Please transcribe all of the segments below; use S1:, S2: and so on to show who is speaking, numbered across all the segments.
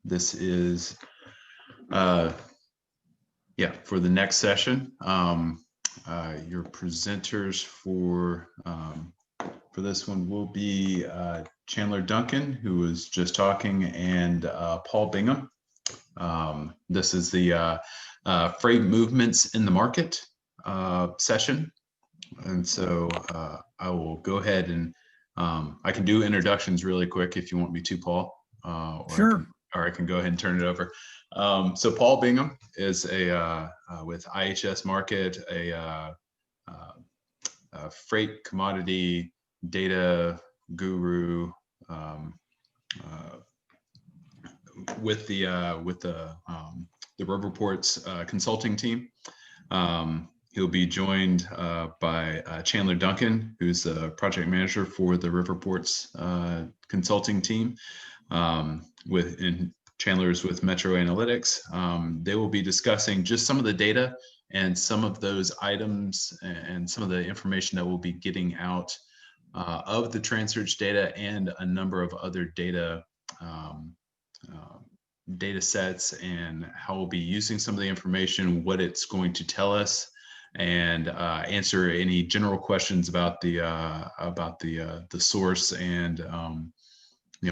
S1: This is, for the next session. Your presenters for this one will be Chandler Duncan, who was just talking, and Paul Bingham. This is the freight movements in the market session. And so I will go ahead and I can do introductions really quick if you want me to, Paul.
S2: Sure.
S1: I can go ahead and turn it over. So Paul Bingham is with IHS Market, a freight commodity data guru with the Riverports consulting team. He'll be joined by Chandler Duncan, who's the project manager for the Riverports consulting team. Chandler's with Metro Analytics. They will be discussing just some of the data and some of those items and some of the information that we'll be getting out of the TransSearch data and a number of other data sets, and how we'll be using some of the information, what it's going to tell us, and answer any general questions about the source and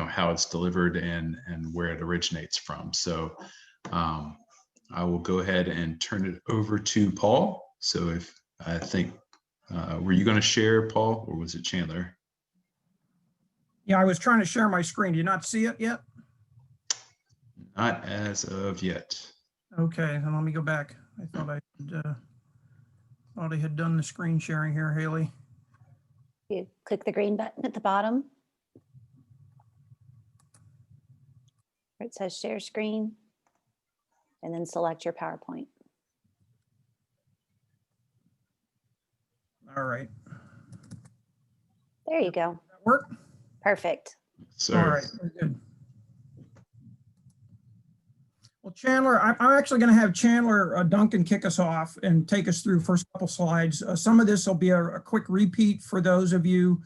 S1: how it's delivered and where it originates from. So I will go ahead and turn it over to Paul. So if I think were you going to share, Paul, or was it Chandler?
S2: Yeah, I was trying to share my screen. Do you not see it yet?
S1: Not as of yet.
S2: Okay, then let me go back. I thought I had done the screen sharing here, Haley.
S3: You click the green button at the bottom where it says share screen, and then select your PowerPoint.
S2: All right.
S3: There you go.
S2: Does that work?
S3: Perfect.
S1: So,
S2: all right, very good. Well, Chandler, I'm actually going to have Chandler Duncan kick us off and take us through first couple slides. Some of this will be a quick repeat for those of you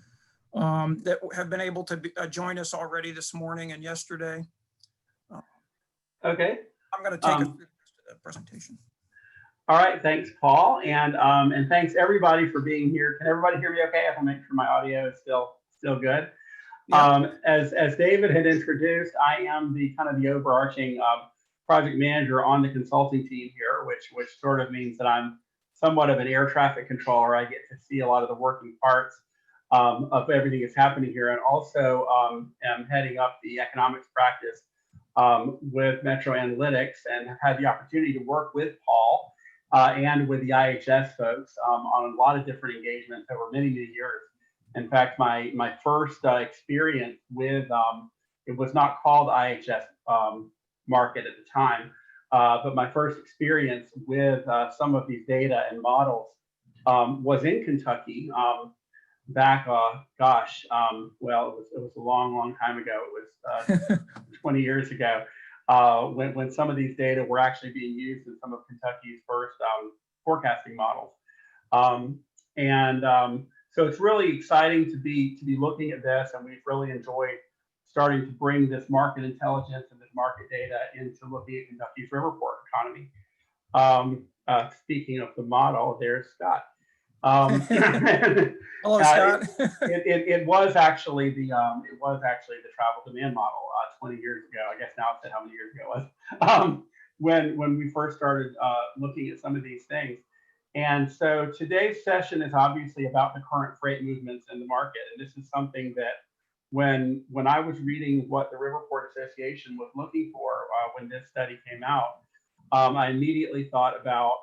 S2: that have been able to join us already this morning and yesterday.
S4: Okay.
S2: I'm going to take us through the presentation.
S4: All right. Thanks, Paul, and thanks everybody for being here. Can everybody hear me okay? I want to make sure my audio is still good. Yep. As David had introduced, I am the overarching project manager on the consulting team here, which sort of means that I'm somewhat of an air traffic controller. I get to see a lot of the working parts of everything that's happening here, and also am heading up the economics practice with Metro Analytics, and have had the opportunity to work with Paul and with the IHS folks on a lot of different engagements over many years. In fact, my first experience with it was not called IHS Market at the time, but my first experience with some of these data and models was in Kentucky back, well, it was a long time ago. It was 20 years ago when some of these data were actually being used in some of Kentucky's first forecasting models. So it's really exciting to be looking at this, and we've really enjoyed starting to bring this market intelligence and this market data into looking at Kentucky's Riverport economy. Speaking of the model, there's Scott.
S2: Hello, Scott.
S4: It was actually the travel demand model 20 years ago. I guess now it's how many years ago it was when we first started looking at some of these things. And so today's session is obviously about the current freight movements in the market, and this is something that when I was reading what the Riverport Association was looking for when this study came out, I immediately thought about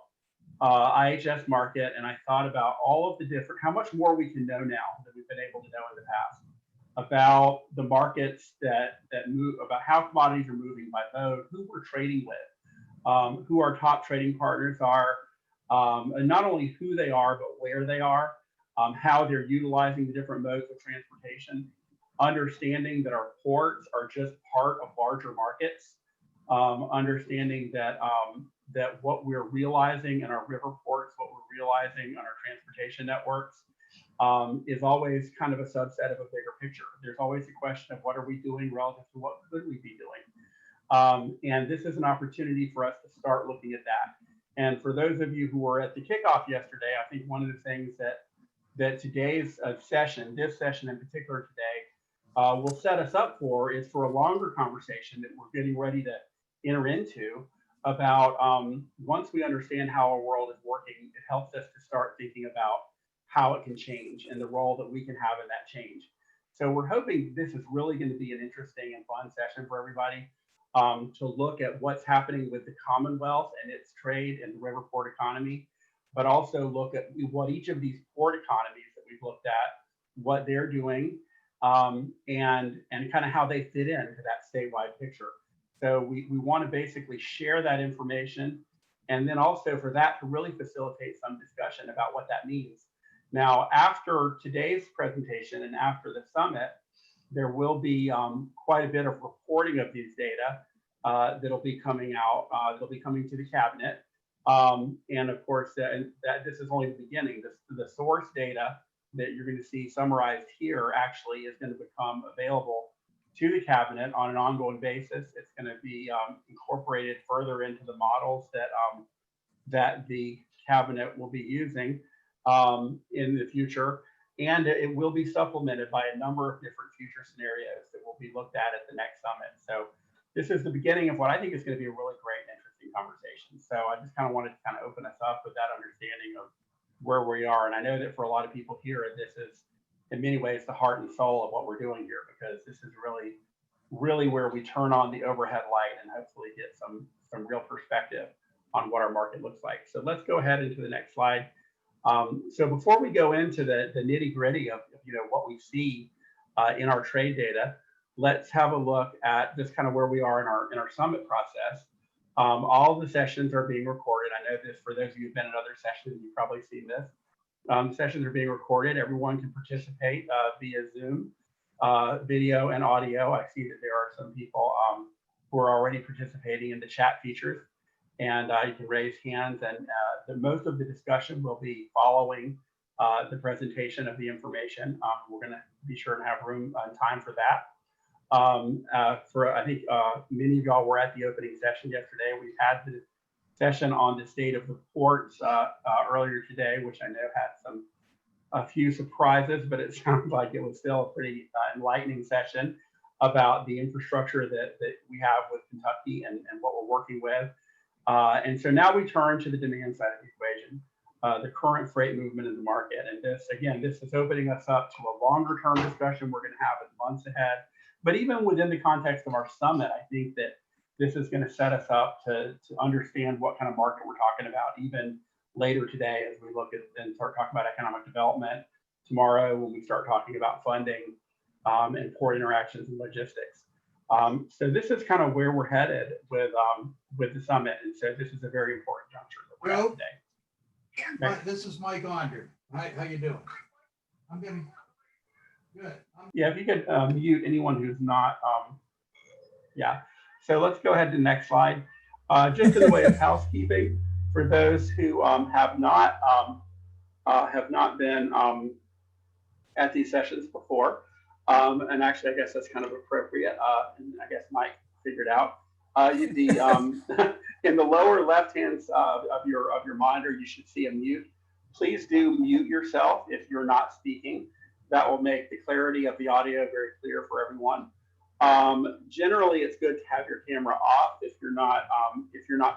S4: IHS Market, and I thought about all of the different, how much more we can know now than we've been able to know in the past about the markets that move, about how commodities are moving by boat, who we're trading with, who our top trading partners are, and not only who they are, but where they are, how they're utilizing the different modes of transportation, understanding that our ports are just part of larger markets, understanding that that what we're realizing in our river ports, what we're realizing on our transportation networks, is always kind of a subset of a bigger picture. There's always a question of what are we doing relative to what could we be doing. And this is an opportunity for us to start looking at that. And for those of you who were at the kickoff yesterday, I think one of the things that today's session, this session in particular today, will set us up for is for a longer conversation that we're getting ready to enter into about once we understand how our world is working, it helps us to start thinking about how it can change and the role that we can have in that change. So we're hoping this is really going to be an interesting and fun session for everybody to look at what's happening with the Commonwealth and its trade and the Riverport economy, but also look at what each of these port economies that we've looked at, what they're doing, and kind of how they fit into that statewide picture. So we want to basically share that information, and then also for that to really facilitate some discussion about what that means. Now, after today's presentation and after the summit, there will be quite a bit of reporting of these data that'll be coming out, that'll be coming to the cabinet. And of course, that this is only the beginning. The source data that you're going to see summarized here actually is going to become available to the cabinet on an ongoing basis. It's going to be incorporated further into the models that the cabinet will be using in the future. And it will be supplemented by a number of different future scenarios that will be looked at the next summit. So this is the beginning of what I think is going to be a really great and interesting conversation. So I just kind of wanted to kind of open us up with that understanding of where we are. And I know that for a lot of people here, this is in many ways the heart and soul of what we're doing here, because this is really where we turn on the overhead light and hopefully get some real perspective on what our market looks like. So let's go ahead into the next slide. So before we go into the nitty gritty of what we see in our trade data, let's have a look at just kind of where we are in our summit process. All the sessions are being recorded. I know this for those of you who've been in other sessions, you've probably seen this. Sessions are being recorded. Everyone can participate via Zoom, video and audio. I see that there are some people who are already participating in the chat features, and you can raise hands, and most of the discussion will be following the presentation of the information. We're going to be sure to have room and time for that. I think many of y'all were at the opening session yesterday. We had the session on the state of the ports earlier today, which I know had a few surprises, but it sounds like it was still a pretty enlightening session about the infrastructure that we have with Kentucky and what we're working with. And so now we turn to the demand side of the equation, the current freight movement in the market. And this is opening us up to a longer term discussion we're going to have in months ahead. But even within the context of our summit, I think that this is going to set us up to understand what kind of market we're talking about even later today as we look at and start talking about economic development tomorrow when we start talking about funding and port interactions and logistics. So this is kind of where we're headed with the summit. And so this is a very important juncture that we're at today.
S5: Okay. This is Mike Onder. Hi, how you doing? I'm getting good.
S4: Yeah, if you could mute anyone who's not, yeah. So let's go ahead to the next slide. Just in the way of housekeeping, for those who have not been at these sessions before, and actually I guess that's kind of appropriate, and I guess Mike figured out, in the lower left-hand of your monitor, you should see a mute. Please do mute yourself if you're not speaking. That will make the clarity of the audio very clear for everyone. Generally, it's good to have your camera off if you're not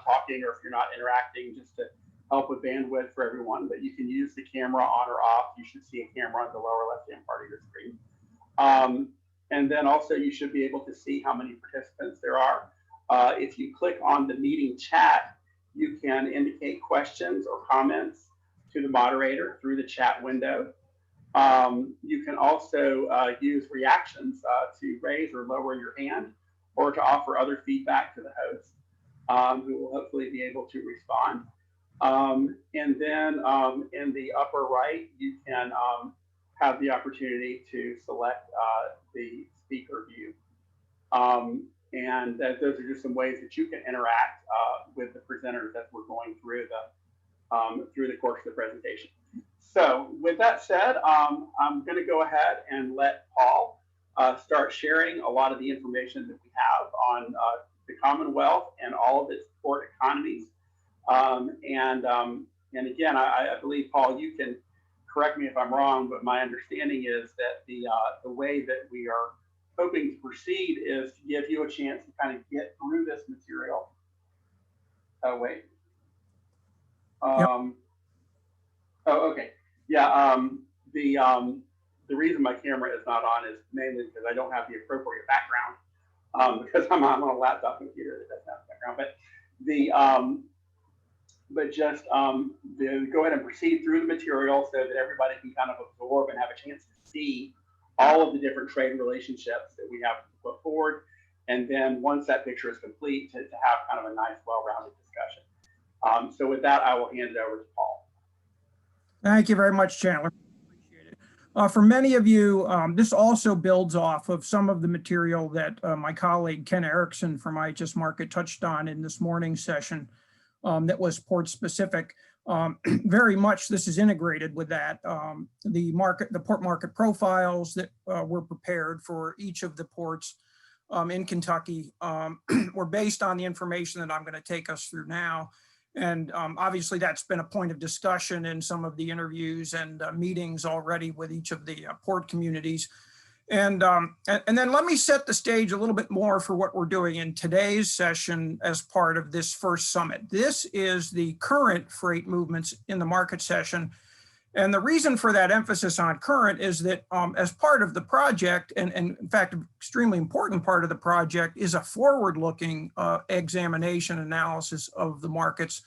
S4: talking or if you're not interacting, just to help with bandwidth for everyone. But you can use the camera on or off. You should see a camera on the lower left-hand part of your screen. And then also you should be able to see how many participants there are. If you click on the meeting chat, you can indicate questions or comments to the moderator through the chat window. You can also use reactions to raise or lower your hand, or to offer other feedback to the host, who will hopefully be able to respond. And then in the upper right, you can have the opportunity to select the speaker view. And those are just some ways that you can interact with the presenters as we're going through the course of the presentation. So with that said, I'm going to go ahead and let Paul start sharing a lot of the information that we have on the Commonwealth and all of its port economies. And again, I believe, Paul, you can correct me if I'm wrong, but my understanding is that the way that we are hoping to proceed is to give you a chance to kind of get through this material. Oh, wait. Oh, okay. Yeah. The reason my camera is not on is mainly because I don't have the appropriate background, because I'm on a laptop computer that doesn't have a background. But just go ahead and proceed through the material so that everybody can kind of absorb and have a chance to see all of the different trade relationships that we have to put forward. And then once that picture is complete, to have kind of a nice, well-rounded discussion. So with that, I will hand it over to Paul.
S2: Thank you very much, Chandler. Appreciate it. For many of you, this also builds off of some of the material that my colleague Ken Erickson from IHS Markit touched on in this morning's session that was port specific. Very much this is integrated with that. The port market profiles that were prepared for each of the ports in Kentucky were based on the information that I'm going to take us through now. And obviously that's been a point of discussion in some of the interviews and meetings already with each of the port communities. And then let me set the stage a little bit more for what we're doing in today's session as part of this first summit. This is the current freight movements in the market session. And the reason for that emphasis on current is that as part of the project, and in fact, an extremely important part of the project is a forward-looking examination analysis of the markets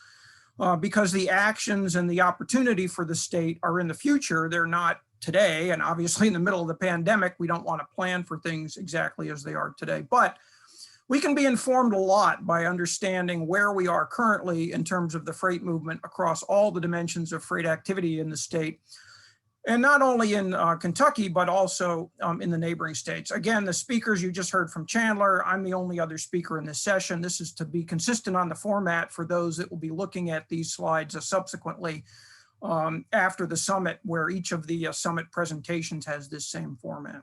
S2: because the actions and the opportunity for the state are in the future. They're not today. And obviously in the middle of the pandemic, we don't want to plan for things exactly as they are today. But we can be informed a lot by understanding where we are currently in terms of the freight movement across all the dimensions of freight activity in the state. And not only in Kentucky, but also in the neighboring states. Again, the speakers you just heard from Chandler, I'm the only other speaker in this session. This is to be consistent on the format for those that will be looking at these slides subsequently after the summit, where each of the summit presentations has this same format.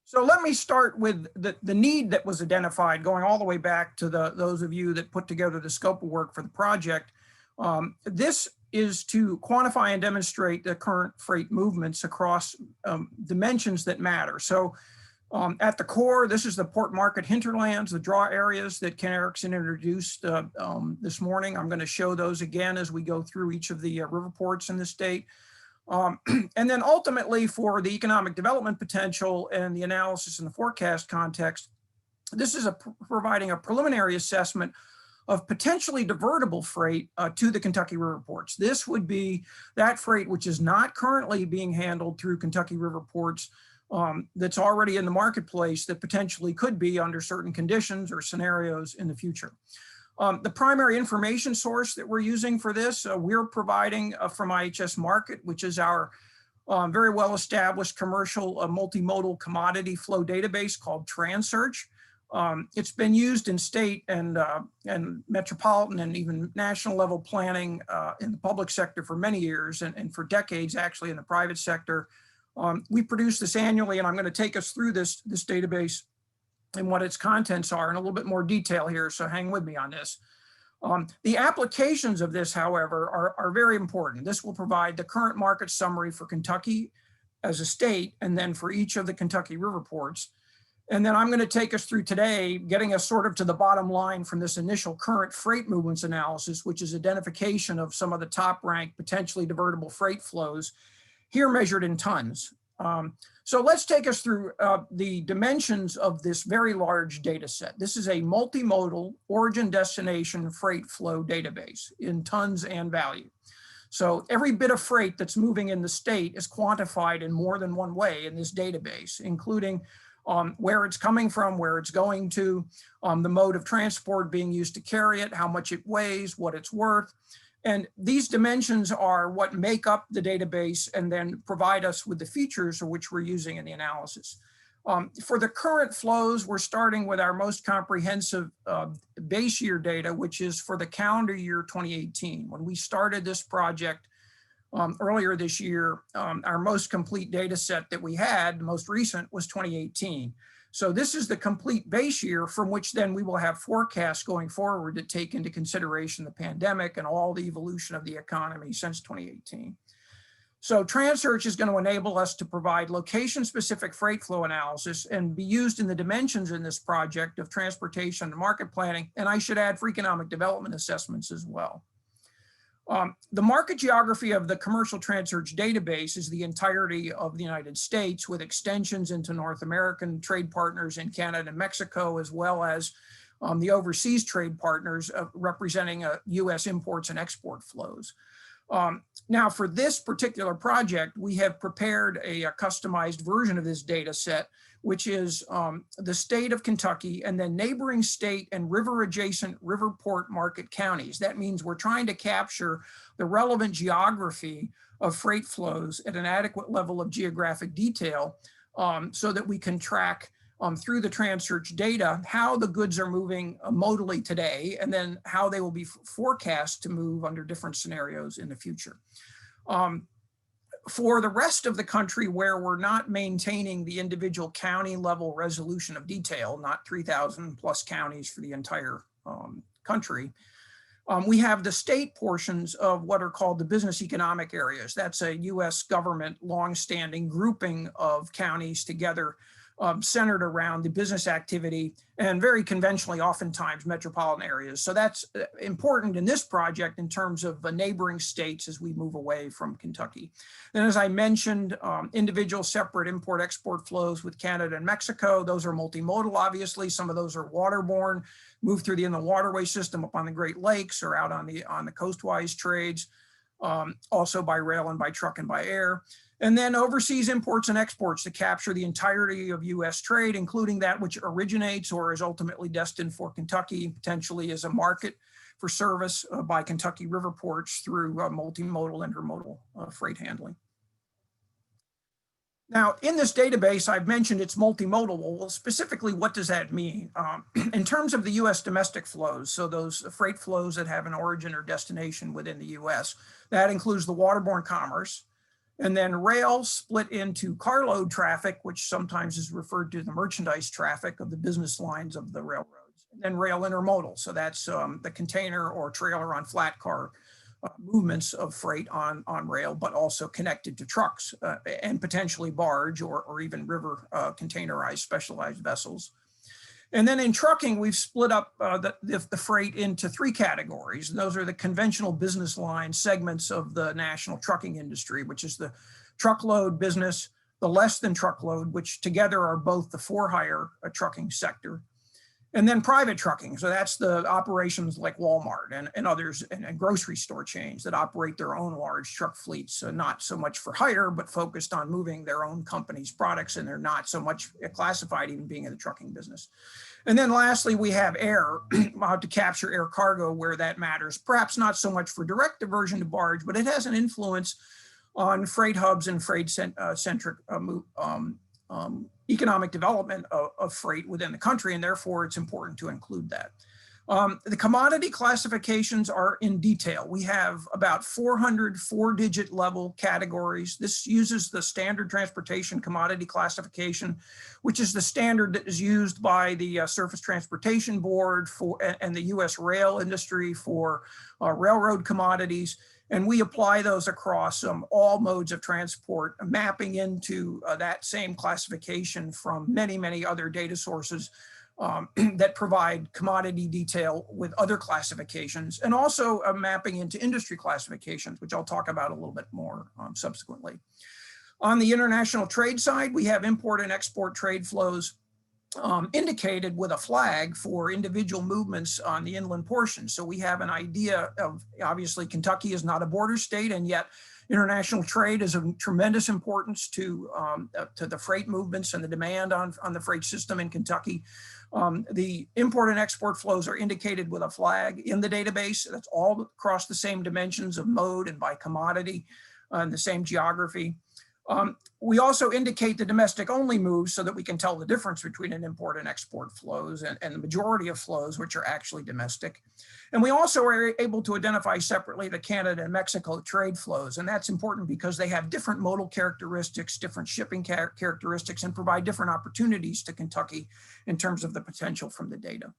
S2: So let me start with the need that was identified going all the way back to those of you that put together the scope of work for the project. This is to quantify and demonstrate the current freight movements across dimensions that matter. So at the core, this is the port market hinterlands, the draw areas that Ken Erickson introduced this morning. I'm going to show those again as we go through each of the riverports in the state. And then ultimately for the economic development potential and the analysis in the forecast context, this is providing a preliminary assessment of potentially divertible freight to the Kentucky Riverports. This would be that freight which is not currently being handled through Kentucky Riverports that's already in the marketplace that potentially could be under certain conditions or scenarios in the future. The primary information source that we're using for this, we're providing from IHS Markit, which is our very well-established commercial multimodal commodity flow database called TransSearch. It's been used in state and metropolitan and even national level planning in the public sector for many years and for decades actually in the private sector. We produce this annually, and I'm going to take us through this database and what its contents are in a little bit more detail here, so hang with me on this. The applications of this, however, are very important. This will provide the current market summary for Kentucky as a state, and then for each of the Kentucky Riverports. And then I'm going to take us through today, getting us sort of to the bottom line from this initial current freight movements analysis, which is identification of some of the top ranked potentially divertible freight flows, here measured in tons. So let's take us through the dimensions of this very large data set. This is a multimodal origin destination freight flow database in tons and value. So every bit of freight that's moving in the state is quantified in more than one way in this database, including where it's coming from, where it's going to, the mode of transport being used to carry it, how much it weighs, what it's worth. And these dimensions are what make up the database and then provide us with the features of which we're using in the analysis. For the current flows, we're starting with our most comprehensive base year data, which is for the calendar year 2018. When we started this project earlier this year, our most complete data set that we had, the most recent, was 2018. So this is the complete base year from which then we will have forecasts going forward to take into consideration the pandemic and all the evolution of the economy since 2018. So TransSearch is going to enable us to provide location-specific freight flow analysis and be used in the dimensions in this project of transportation and market planning. And I should add for economic development assessments as well. The market geography of the commercial TransSearch database is the entirety of the United States, with extensions into North American trade partners in Canada and Mexico, as well as the overseas trade partners representing US imports and export flows. Now, for this particular project, we have prepared a customized version of this data set, which is the state of Kentucky and then neighboring state and river adjacent Riverport market counties. That means we're trying to capture the relevant geography of freight flows at an adequate level of geographic detail so that we can track through the TransSearch data how the goods are moving modally today, and then how they will be forecast to move under different scenarios in the future. For the rest of the country, where we're not maintaining the individual county level resolution of detail, not 3,000 plus counties for the entire country, we have the state portions of what are called the business economic areas. That's a US government longstanding grouping of counties together, centered around the business activity and very conventionally oftentimes metropolitan areas. So that's important in this project in terms of the neighboring states as we move away from Kentucky. Then, as I mentioned, individual separate import-export flows with Canada and Mexico. Those are multimodal, obviously. Some of those are waterborne, move through the inland waterway system up on the Great Lakes or out on the coastwise trades, also by rail and by truck and by air. And then overseas imports and exports to capture the entirety of US trade, including that which originates or is ultimately destined for Kentucky, potentially as a market for service by Kentucky Riverports through multimodal, intermodal freight handling. Now, in this database, I've mentioned it's multimodal. Well, specifically, what does that mean? In terms of the US domestic flows, so those freight flows that have an origin or destination within the US, that includes the waterborne commerce. And then rail split into carload traffic, which sometimes is referred to the merchandise traffic of the business lines of the railroads. And then rail intermodal. So that's the container or trailer on flat car movements of freight on rail, but also connected to trucks and potentially barge or even river containerized specialized vessels. And then in trucking, we've split up the freight into three categories. And those are the conventional business line segments of the national trucking industry, which is the truckload business, the less than truckload, which together are both the for-hire trucking sector, and then private trucking. So that's the operations like Walmart and others and grocery store chains that operate their own large truck fleets. So not so much for hire, but focused on moving their own company's products. And they're not so much classified even being in the trucking business. And then lastly, we have air, how to capture air cargo where that matters. Perhaps not so much for direct diversion to barge, but it has an influence on freight hubs and freight centric economic development of freight within the country, and therefore it's important to include that. The commodity classifications are in detail. We have about 400 four-digit level categories. This uses the standard transportation commodity classification, which is the standard that is used by the Surface Transportation Board and the US rail industry for railroad commodities. And we apply those across all modes of transport, mapping into that same classification from many, many other data sources that provide commodity detail with other classifications, and also mapping into industry classifications, which I'll talk about a little bit more subsequently. On the international trade side, we have import and export trade flows indicated with a flag for individual movements on the inland portion. So we have an idea of, obviously Kentucky is not a border state, and yet international trade is of tremendous importance to the freight movements and the demand on the freight system in Kentucky. The import and export flows are indicated with a flag in the database. That's all across the same dimensions of mode and by commodity and the same geography. We also indicate the domestic only moves so that we can tell the difference between an import and export flows and the majority of flows, which are actually domestic. And we also are able to identify separately the Canada and Mexico trade flows. And that's important because they have different modal characteristics, different shipping characteristics, and provide different opportunities to Kentucky in terms of the potential from the data.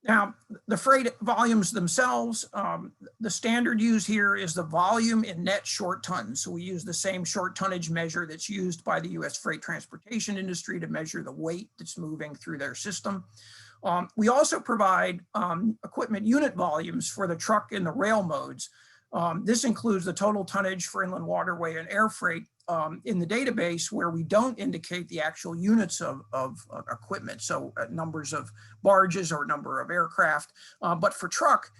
S2: Now, the freight volumes themselves, the standard used here is the volume in net short tons. So we use the same short tonnage measure that's used by the US freight transportation industry to measure the weight that's moving through their system. We also provide equipment unit volumes for the truck and the rail modes. This includes the total tonnage for inland waterway and air freight in the database, where we don't indicate the actual units of equipment, so numbers of barges or number of aircraft. But for truck,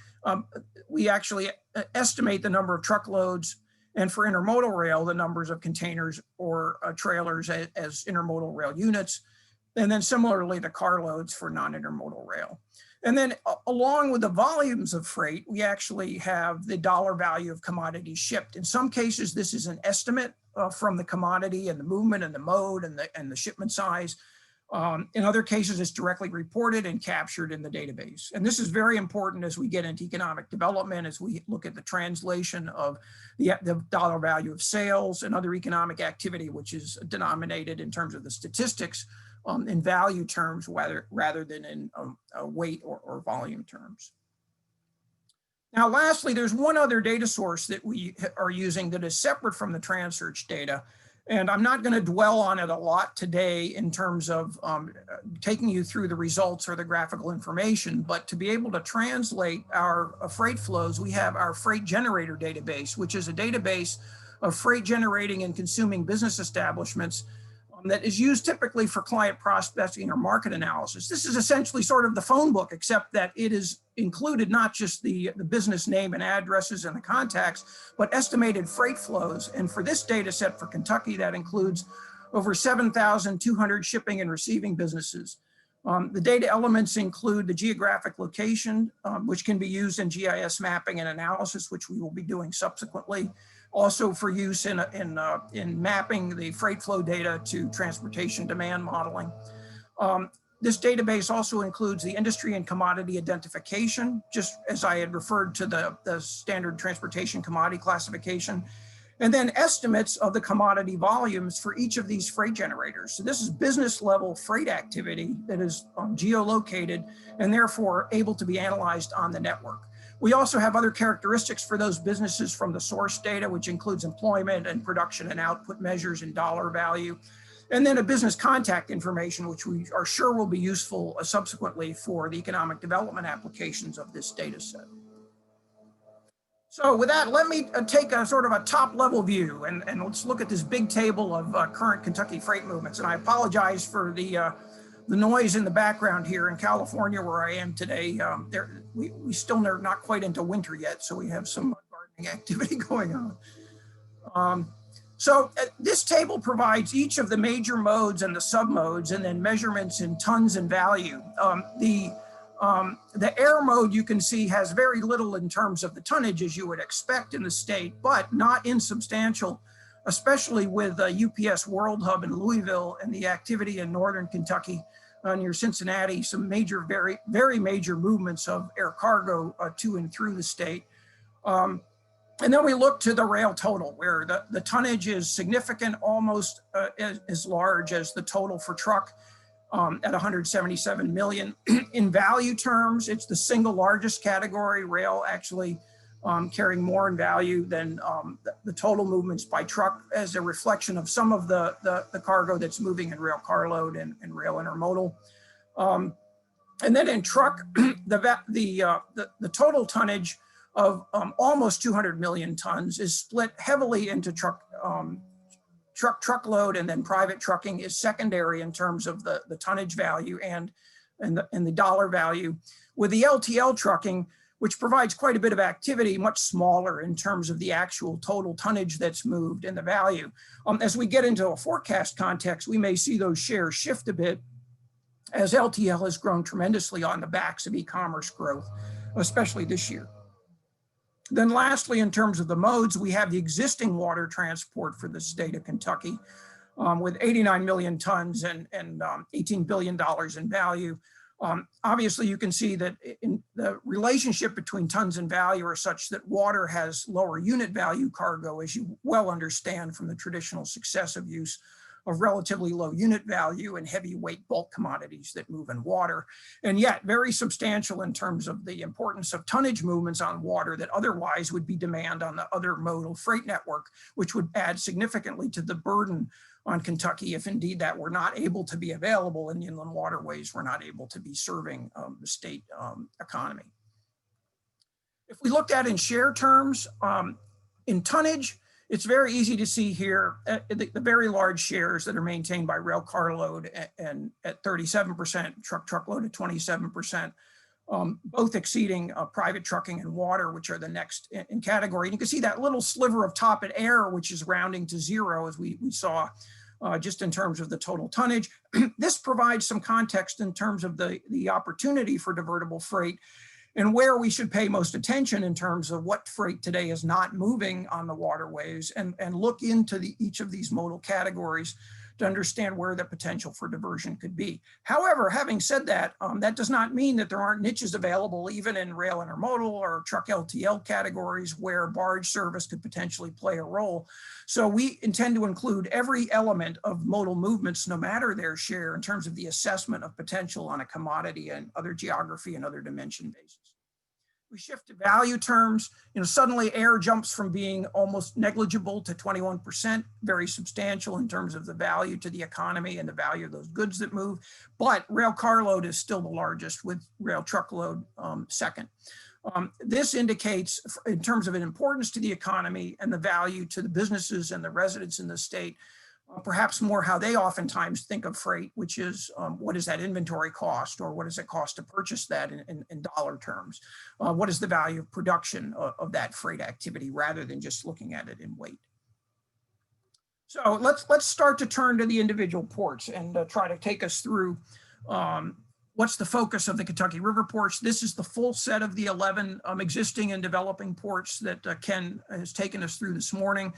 S2: we actually estimate the number of truckloads, and for intermodal rail, the numbers of containers or trailers as intermodal rail units. And then similarly, the carloads for non-intermodal rail. And then along with the volumes of freight, we actually have the dollar value of commodities shipped. In some cases, this is an estimate from the commodity and the movement and the mode and the shipment size. In other cases, it's directly reported and captured in the database. And this is very important as we get into economic development, as we look at the translation of the dollar value of sales and other economic activity, which is denominated in terms of the statistics in value terms rather than in weight or volume terms. Now, lastly, there's one other data source that we are using that is separate from the TransSearch data. And I'm not going to dwell on it a lot today in terms of taking you through the results or the graphical information, but to be able to translate our freight flows, we have our freight generator database, which is a database of freight generating and consuming business establishments that is used typically for client prospecting or market analysis. This is essentially sort of the phone book, except that it is included not just the business name and addresses and the contacts, but estimated freight flows. And for this data set for Kentucky, that includes over 7,200 shipping and receiving businesses. The data elements include the geographic location, which can be used in GIS mapping and analysis, which we will be doing subsequently. Also for use in mapping the freight flow data to transportation demand modeling. This database also includes the industry and commodity identification, just as I had referred to the standard transportation commodity classification, and then estimates of the commodity volumes for each of these freight generators. So this is business level freight activity that is geolocated and therefore able to be analyzed on the network. We also have other characteristics for those businesses from the source data, which includes employment and production and output measures and dollar value. And then a business contact information, which we are sure will be useful subsequently for the economic development applications of this data set. So with that, let me take a sort of a top level view and let's look at this big table of current Kentucky freight movements. And I apologize for the noise in the background here in California where I am today. We still are not quite into winter yet, so we have some gardening activity going on. So this table provides each of the major modes and the submodes and then measurements in tons and value. The air mode you can see has very little in terms of the tonnage as you would expect in the state, but not insubstantial, especially with UPS World Hub in Louisville and the activity in Northern Kentucky near Cincinnati, some major, very major movements of air cargo to and through the state. And then we look to the rail total, where the tonnage is significant, almost as large as the total for truck at 177 million. In value terms, it's the single largest category, rail actually carrying more in value than the total movements by truck, as a reflection of some of the cargo that's moving in rail carload and rail intermodal. And then in truck, the total tonnage of almost 200 million tons is split heavily into truckload, and then private trucking is secondary in terms of the tonnage value and the dollar value, with the LTL trucking, which provides quite a bit of activity, much smaller in terms of the actual total tonnage that's moved and the value. As we get into a forecast context, we may see those shares shift a bit as LTL has grown tremendously on the backs of e-commerce growth, especially this year. Then lastly, in terms of the modes, we have the existing water transport for the state of Kentucky with 89 million tons and $18 billion in value. Obviously, you can see that in the relationship between tons and value are such that water has lower unit value cargo, as you well understand from the traditional successive use of relatively low unit value and heavyweight bulk commodities that move in water, and yet very substantial in terms of the importance of tonnage movements on water that otherwise would be demand on the other modal freight network, which would add significantly to the burden on Kentucky if indeed that were not able to be available and the inland waterways were not able to be serving the state economy. If we looked at in share terms, in tonnage, it's very easy to see here the very large shares that are maintained by rail carload and at 37%, truckload at 27%, both exceeding private trucking and water, which are the next in category. And you can see that little sliver of top at air, which is rounding to zero, as we saw just in terms of the total tonnage. This provides some context in terms of the opportunity for divertible freight and where we should pay most attention in terms of what freight today is not moving on the waterways, and look into each of these modal categories to understand where the potential for diversion could be. However, having said that, that does not mean that there aren't niches available even in rail intermodal or truck LTL categories where barge service could potentially play a role. So we intend to include every element of modal movements, no matter their share, in terms of the assessment of potential on a commodity and other geography and other dimension basis. We shift to value terms, suddenly air jumps from being almost negligible to 21%, very substantial in terms of the value to the economy and the value of those goods that move. But rail carload is still the largest, with rail truckload second. This indicates, in terms of an importance to the economy and the value to the businesses and the residents in the state, perhaps more how they oftentimes think of freight, which is what is that inventory cost, or what does it cost to purchase that in dollar terms? What is the value of production of that freight activity, rather than just looking at it in weight? So let's start to turn to the individual ports and try to take us through what's the focus of the Kentucky Riverports. This is the full set of the 11 existing and developing ports that Ken has taken us through this morning.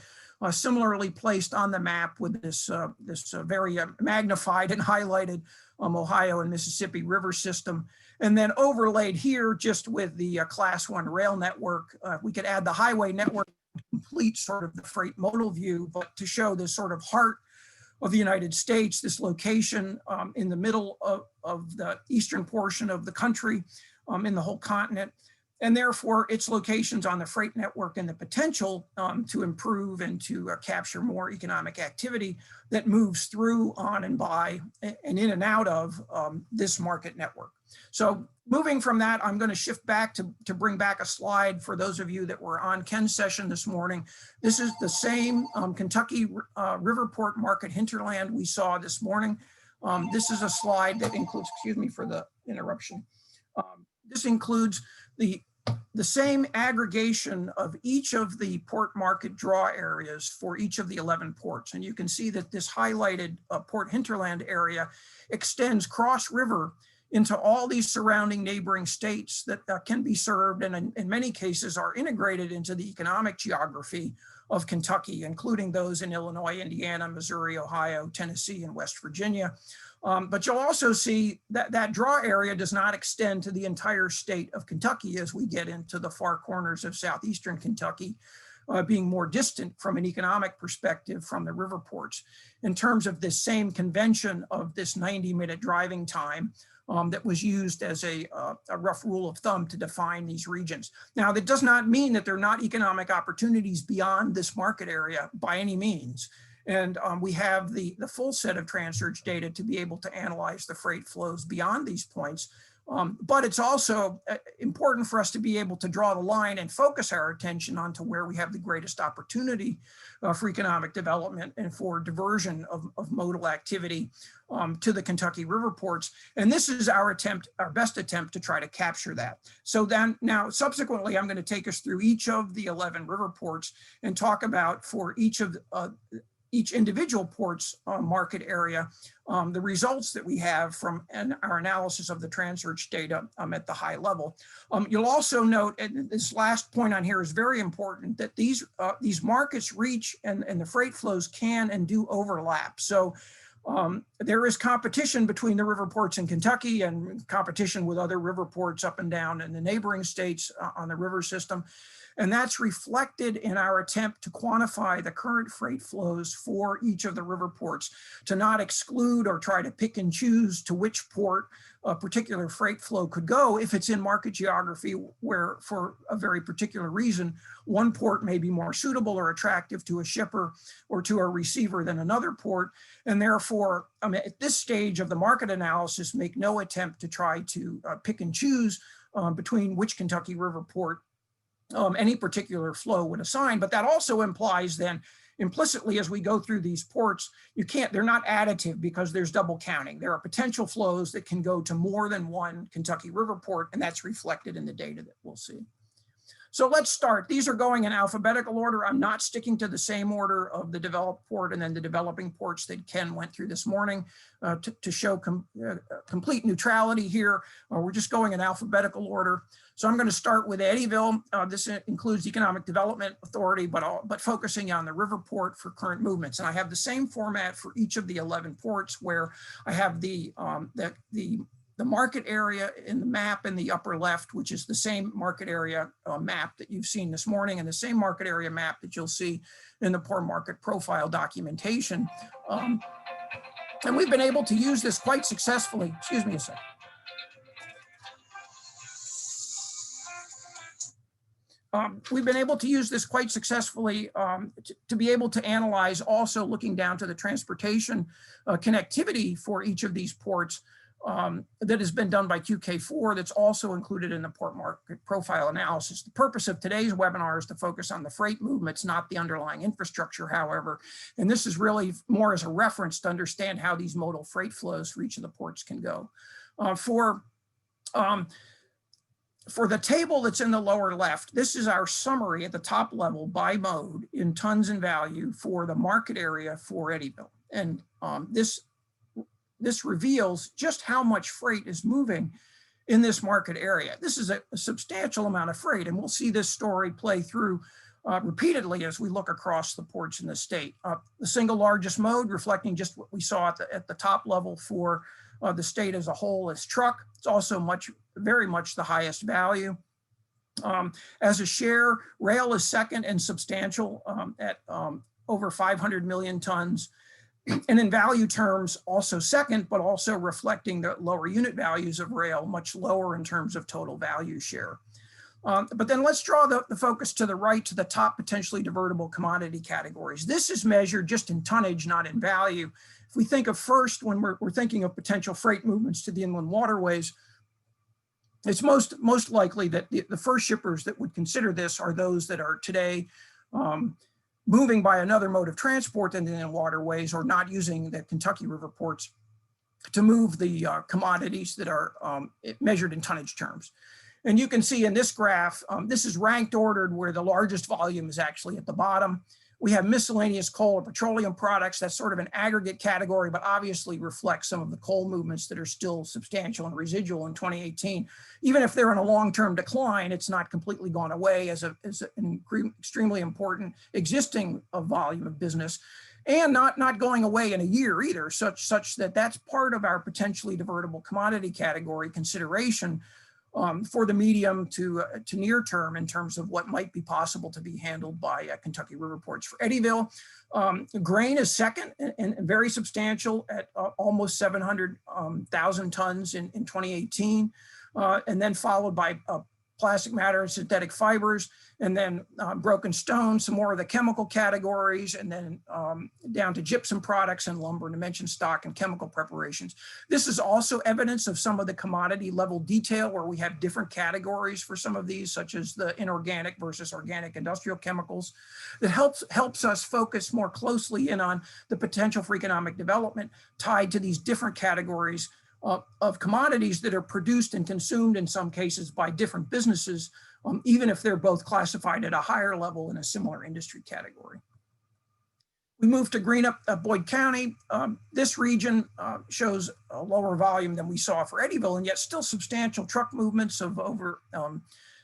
S2: Similarly placed on the map with this very magnified and highlighted Ohio and Mississippi river system. And then overlaid here just with the class 1 rail network. We could add the highway network to complete sort of the freight modal view, but to show this sort of heart of the United States, this location in the middle of the eastern portion of the country, in the whole continent, and therefore its locations on the freight network and the potential to improve and to capture more economic activity that moves through, on and by, and in and out of this market network. So moving from that, I'm going to shift back to bring back a slide for those of you that were on Ken's session this morning. This is the same Kentucky Riverport market hinterland we saw this morning. This is a slide that includes, excuse me for the interruption. This includes the same aggregation of each of the port market draw areas for each of the 11 ports. And you can see that this highlighted port hinterland area extends cross river into all these surrounding neighboring states that can be served, and in many cases are integrated into the economic geography of Kentucky, including those in Illinois, Indiana, Missouri, Ohio, Tennessee, and West Virginia. But you'll also see that that draw area does not extend to the entire state of Kentucky as we get into the far corners of southeastern Kentucky, being more distant from an economic perspective from the river ports, in terms of this same convention of this 90-minute driving time that was used as a rough rule of thumb to define these regions. Now, that does not mean that there are not economic opportunities beyond this market area by any means. And we have the full set of Transurge data to be able to analyze the freight flows beyond these points. But it's also important for us to be able to draw the line and focus our attention onto where we have the greatest opportunity for economic development and for diversion of modal activity to the Kentucky Riverports. And this is our best attempt to try to capture that. So then now subsequently, I'm going to take us through each of the 11 Riverports and talk about for each of each individual port's market area, the results that we have from our analysis of the Transearch data at the high level. You'll also note, and this last point on here is very important, that these markets reach and the freight flows can and do overlap. So there is competition between the river ports in Kentucky and competition with other river ports up and down in the neighboring states on the river system. And that's reflected in our attempt to quantify the current freight flows for each of the river ports, to not exclude or try to pick and choose to which port a particular freight flow could go if it's in market geography where, for a very particular reason, one port may be more suitable or attractive to a shipper or to a receiver than another port. And therefore, at this stage of the market analysis, make no attempt to try to pick and choose between which Kentucky river port any particular flow would assign. But that also implies then implicitly, as we go through these ports, they're not additive because there's double counting. There are potential flows that can go to more than one Kentucky river port, and that's reflected in the data that we'll see. So let's start. These are going in alphabetical order. I'm not sticking to the same order of the developed port and then the developing ports that Ken went through this morning to show complete neutrality here. We're just going in alphabetical order. So I'm going to start with Eddyville. This includes Economic Development Authority, but focusing on the Riverport for current movements. And I have the same format for each of the 11 ports, where I have the market area in the map in the upper left, which is the same market area map that you've seen this morning, and the same market area map that you'll see in the port market profile documentation. And we've been able to use this quite successfully. Excuse me a second. We've been able to use this quite successfully to be able to analyze, also looking down to the transportation connectivity for each of these ports that has been done by QK4, that's also included in the port market profile analysis. The purpose of today's webinar is to focus on the freight movements, not the underlying infrastructure, however. And this is really more as a reference to understand how these modal freight flows for each of the ports can go. For the table that's in the lower left, this is our summary at the top level by mode in tons and value for the market area for Eddyville. And this reveals just how much freight is moving in this market area. This is a substantial amount of freight, and we'll see this story play through repeatedly as we look across the ports in the state. The single largest mode, reflecting just what we saw at the top level for the state as a whole, is truck. It's also very much the highest value. As a share, rail is second and substantial at over 500 million tons. And in value terms, also second, but also reflecting the lower unit values of rail, much lower in terms of total value share. But then let's draw the focus to the right, to the top potentially divertible commodity categories. This is measured just in tonnage, not in value. If we think of first, when we're thinking of potential freight movements to the inland waterways, it's most likely that the first shippers that would consider this are those that are today moving by another mode of transport than the waterways, or not using the Kentucky river ports to move the commodities that are measured in tonnage terms. And you can see in this graph, this is ranked ordered where the largest volume is actually at the bottom. We have miscellaneous coal or petroleum products. That's sort of an aggregate category, but obviously reflects some of the coal movements that are still substantial and residual in 2018. Even if they're in a long-term decline, it's not completely gone away as an extremely important existing volume of business, and not going away in a year either, such that that's part of our potentially divertible commodity category consideration for the medium to near term in terms of what might be possible to be handled by Kentucky Riverports. For Eddyville, grain is second and very substantial at almost 700,000 tons in 2018, and then followed by plastic matter and synthetic fibers, and then broken stone, some more of the chemical categories, and then down to gypsum products and lumber, dimension stock, and chemical preparations. This is also evidence of some of the commodity level detail where we have different categories for some of these, such as the inorganic versus organic industrial chemicals, that helps us focus more closely in on the potential for economic development tied to these different categories of commodities that are produced and consumed in some cases by different businesses, even if they're both classified at a higher level in a similar industry category. We move to green up Boyd County. This region shows a lower volume than we saw for Eddyville, and yet still substantial truck movements of over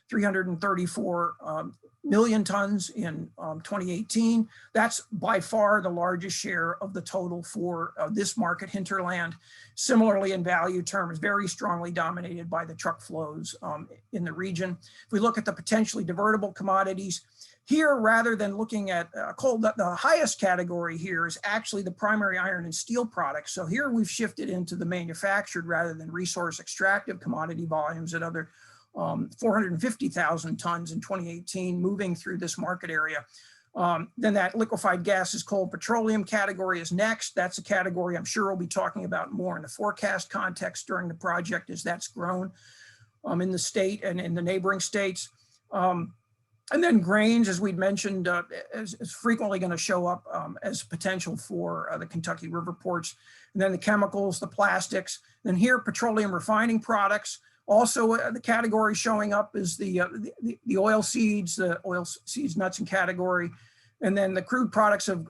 S2: 334 million tons in 2018. That's by far the largest share of the total for this market hinterland. Similarly, in value terms, very strongly dominated by the truck flows in the region. If we look at the potentially divertible commodities, here, rather than looking at coal, the highest category here is actually the primary iron and steel products. So here we've shifted into the manufactured rather than resource extractive commodity volumes at other 450,000 tons in 2018, moving through this market area. Then that liquefied gases, coal, petroleum category is next. That's a category I'm sure we'll be talking about more in the forecast context during the project as that's grown in the state and in the neighboring states. And then grains, as we'd mentioned, is frequently going to show up as potential for the Kentucky Riverports. And then the chemicals, the plastics, and here petroleum refining products. Also, the category showing up is the oil seeds, nuts and category. And then the crude products of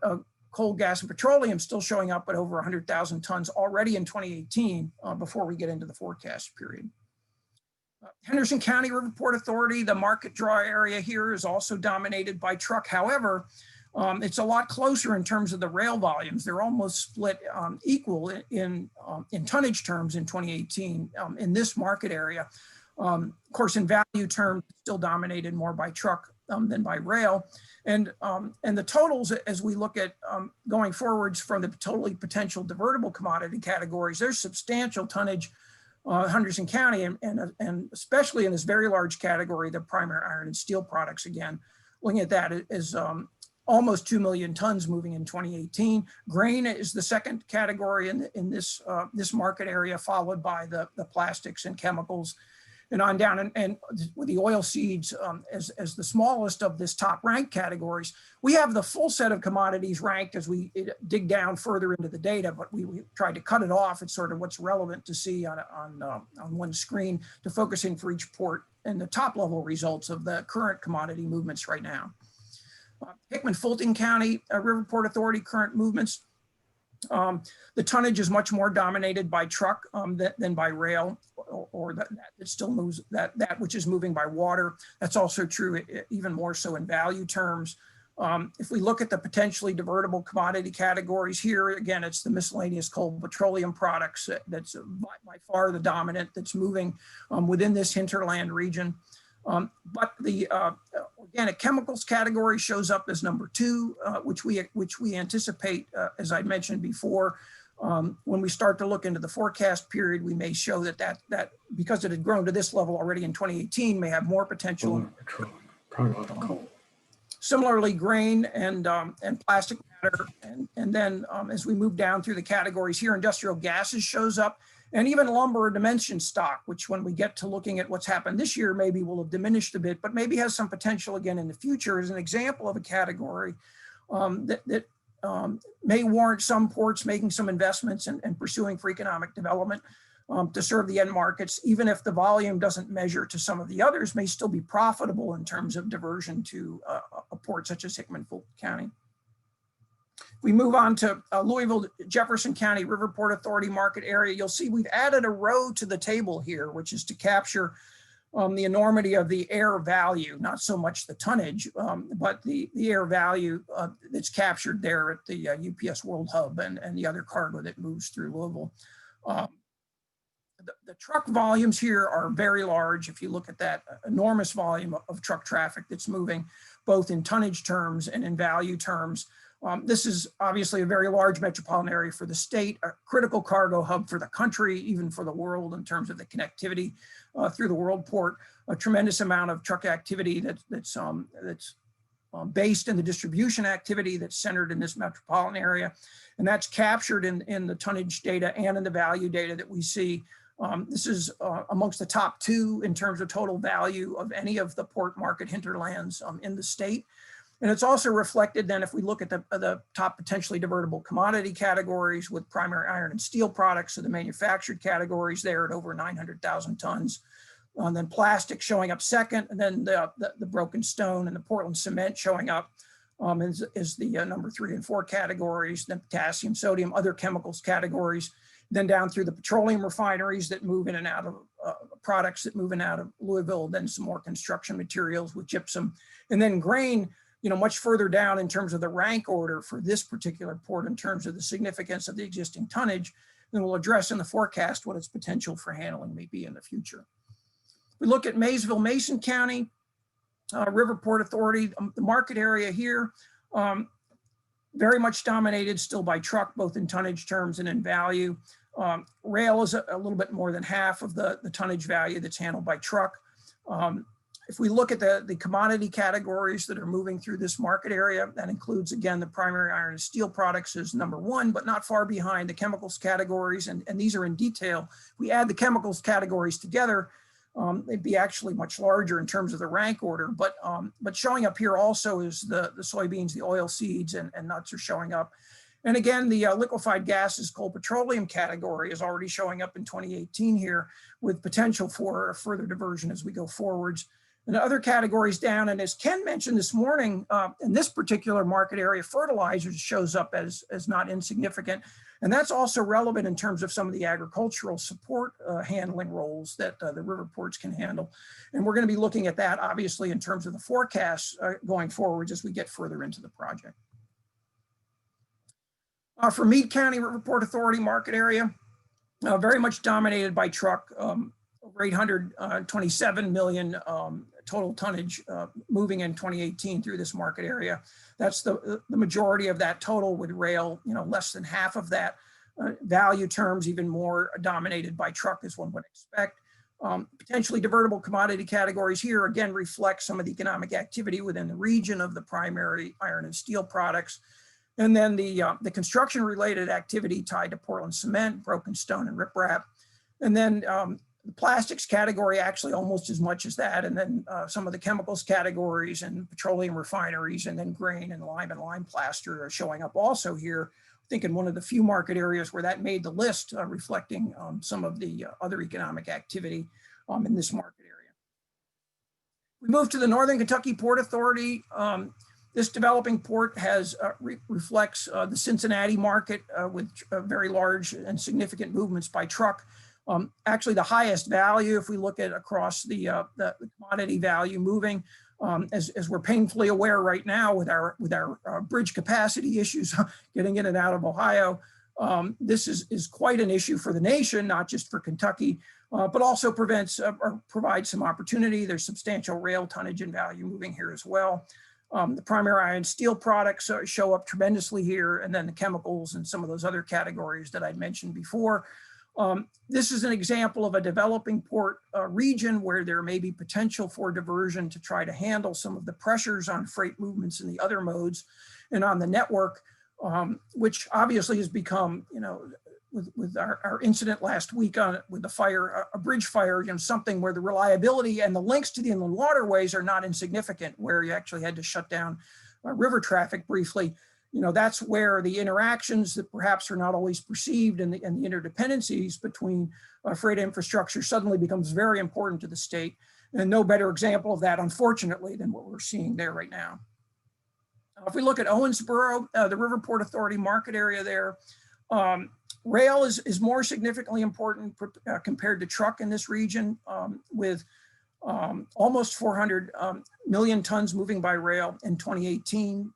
S2: coal, gas, and petroleum still showing up at over 100,000 tons already in 2018 before we get into the forecast period. Henderson County Riverport Authority, the market draw area here is also dominated by truck. However, it's a lot closer in terms of the rail volumes. They're almost split equal in tonnage terms in 2018 in this market area. Of course, in value terms, still dominated more by truck than by rail. And the totals, as we look at going forwards from the totally potential divertible commodity categories, there's substantial tonnage Henderson County, and especially in this very large category, the primary iron and steel products. Again, looking at that is almost 2 million tons moving in 2018. Grain is the second category in this market area, followed by the plastics and chemicals, and on down. And with the oil seeds as the smallest of this top ranked categories, we have the full set of commodities ranked as we dig down further into the data, but we tried to cut it off. It's sort of what's relevant to see on one screen to focus in for each port and the top level results of the current commodity movements right now. Hickman-Fulton County Riverport Authority current movements. The tonnage is much more dominated by truck than by rail, or that it still moves that which is moving by water. That's also true even more so in value terms. If we look at the potentially divertible commodity categories here, again, it's the miscellaneous coal petroleum products that's by far the dominant that's moving within this hinterland region. But the organic chemicals category shows up as number 2, which we anticipate, as I mentioned before, when we start to look into the forecast period, we may show that because it had grown to this level already in 2018, may have more potential. Similarly, grain and plastic matter, and then as we move down through the categories here, industrial gases shows up. And even lumber or dimension stock, which when we get to looking at what's happened this year, maybe will have diminished a bit, but maybe has some potential again in the future as an example of a category that may warrant some ports making some investments and pursuing for economic development to serve the end markets, even if the volume doesn't measure to some of the others, may still be profitable in terms of diversion to a port such as Hickman-Fulton County. We move on to Louisville, Jefferson County Riverport Authority market area. You'll see we've added a row to the table here, which is to capture the enormity of the air value, not so much the tonnage, but the air value that's captured there at the UPS World Hub and the other cargo that moves through Louisville. The truck volumes here are very large. If you look at that enormous volume of truck traffic that's moving, both in tonnage terms and in value terms. This is obviously a very large metropolitan area for the state, a critical cargo hub for the country, even for the world in terms of the connectivity through the world port. A tremendous amount of truck activity that's based in the distribution activity that's centered in this metropolitan area, and that's captured in the tonnage data and in the value data that we see. This is amongst the top 2 in terms of total value of any of the port market hinterlands in the state. And it's also reflected then if we look at the top potentially divertible commodity categories with primary iron and steel products, so the manufactured categories there at over 900,000 tons. And then plastic showing up second, and then the broken stone and the Portland cement showing up is the number 3 and 4 categories, then potassium, sodium, other chemicals categories, then down through the petroleum refineries that move in and out of products that move in and out of Louisville, then some more construction materials with gypsum, and then grain, much further down in terms of the rank order for this particular port in terms of the significance of the existing tonnage. Then we'll address in the forecast what its potential for handling may be in the future. We look at Maysville, Mason County, Riverport Authority, the market area here, very much dominated still by truck, both in tonnage terms and in value. Rail is a little bit more than half of the tonnage value that's handled by truck. If we look at the commodity categories that are moving through this market area, that includes, again, the primary iron and steel products is number 1, but not far behind the chemicals categories. And these are in detail. We add the chemicals categories together, they'd be actually much larger in terms of the rank order. But showing up here also is the soybeans, the oil seeds, and nuts are showing up. And again, the liquefied gases, coal petroleum category is already showing up in 2018 here with potential for further diversion as we go forwards. And other categories down, and as Ken mentioned this morning, in this particular market area, fertilizers shows up as not insignificant. And that's also relevant in terms of some of the agricultural support handling roles that the Riverports can handle. And we're going to be looking at that, obviously, in terms of the forecasts going forward as we get further into the project. For Meade County Riverport Authority market area, very much dominated by truck, over 827 million total tonnage moving in 2018 through this market area. That's the majority of that total, with rail, less than half of that. Value terms even more dominated by truck, as one would expect. Potentially divertible commodity categories here again reflect some of the economic activity within the region of the primary iron and steel products. And then the construction related activity tied to Portland cement, broken stone, and riprap. And then the plastics category actually almost as much as that. And then some of the chemicals categories and petroleum refineries, and then grain and lime plaster are showing up also here. I think in one of the few market areas where that made the list, reflecting some of the other economic activity in this market area. We move to the Northern Kentucky Port Authority. This developing port reflects the Cincinnati market with very large and significant movements by truck. Actually, the highest value, if we look at across the commodity value moving, as we're painfully aware right now with our bridge capacity issues getting in and out of Ohio, this is quite an issue for the nation, not just for Kentucky, but also provides some opportunity. There's substantial rail tonnage and value moving here as well. The primary iron steel products show up tremendously here, and then the chemicals and some of those other categories that I'd mentioned before. This is an example of a developing port region where there may be potential for diversion to try to handle some of the pressures on freight movements in the other modes and on the network, which obviously has become, with our incident last week with the fire, a bridge fire, something where the reliability and the links to the inland waterways are not insignificant, where you actually had to shut down river traffic briefly. That's where the interactions that perhaps are not always perceived and the interdependencies between freight infrastructure suddenly becomes very important to the state. And no better example of that, unfortunately, than what we're seeing there right now. If we look at Owensboro, the Riverport Authority market area there, rail is more significantly important compared to truck in this region, with almost 400 million tons moving by rail in 2018.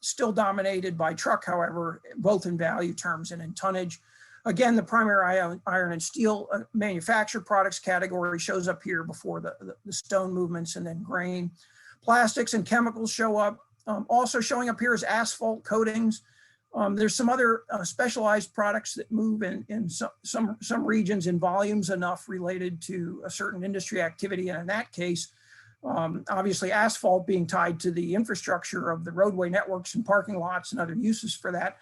S2: Still dominated by truck, however, both in value terms and in tonnage. Again, the primary iron and steel manufactured products category shows up here before the stone movements, and then grain. Plastics and chemicals show up. Also showing up here is asphalt coatings. There's some other specialized products that move in some regions in volumes enough related to a certain industry activity, and in that case, obviously asphalt being tied to the infrastructure of the roadway networks and parking lots and other uses for that,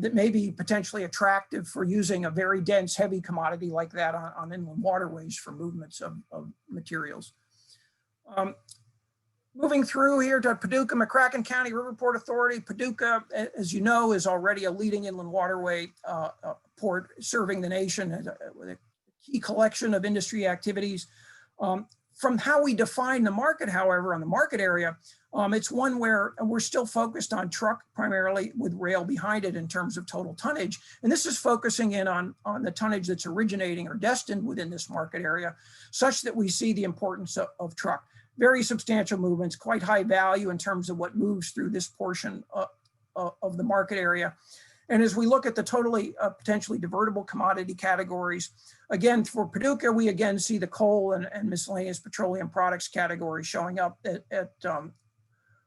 S2: that may be potentially attractive for using a very dense, heavy commodity like that on inland waterways for movements of materials. Moving through here to Paducah, McCracken County Riverport Authority. Paducah, as you know, is already a leading inland waterway port serving the nation with a key collection of industry activities. From how we define the market, however, on the market area, it's one where we're still focused on truck primarily with rail behind it in terms of total tonnage. And this is focusing in on the tonnage that's originating or destined within this market area, such that we see the importance of truck. Very substantial movements, quite high value in terms of what moves through this portion of the market area. And as we look at the totally potentially divertible commodity categories, again, for Paducah, we again see the coal and miscellaneous petroleum products category showing up at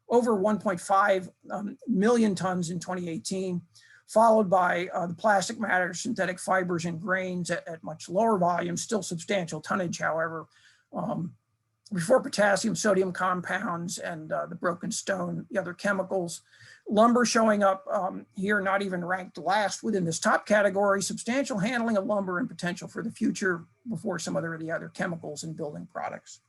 S2: over 1.5 million tons in 2018, followed by the plastic matter, synthetic fibers, and grains at much lower volumes, still substantial tonnage, however, before potassium, sodium compounds, and the broken stone, the other chemicals. Lumber showing up here, not even ranked last within this top category, substantial handling of lumber and potential for the future before some of the other chemicals and building products.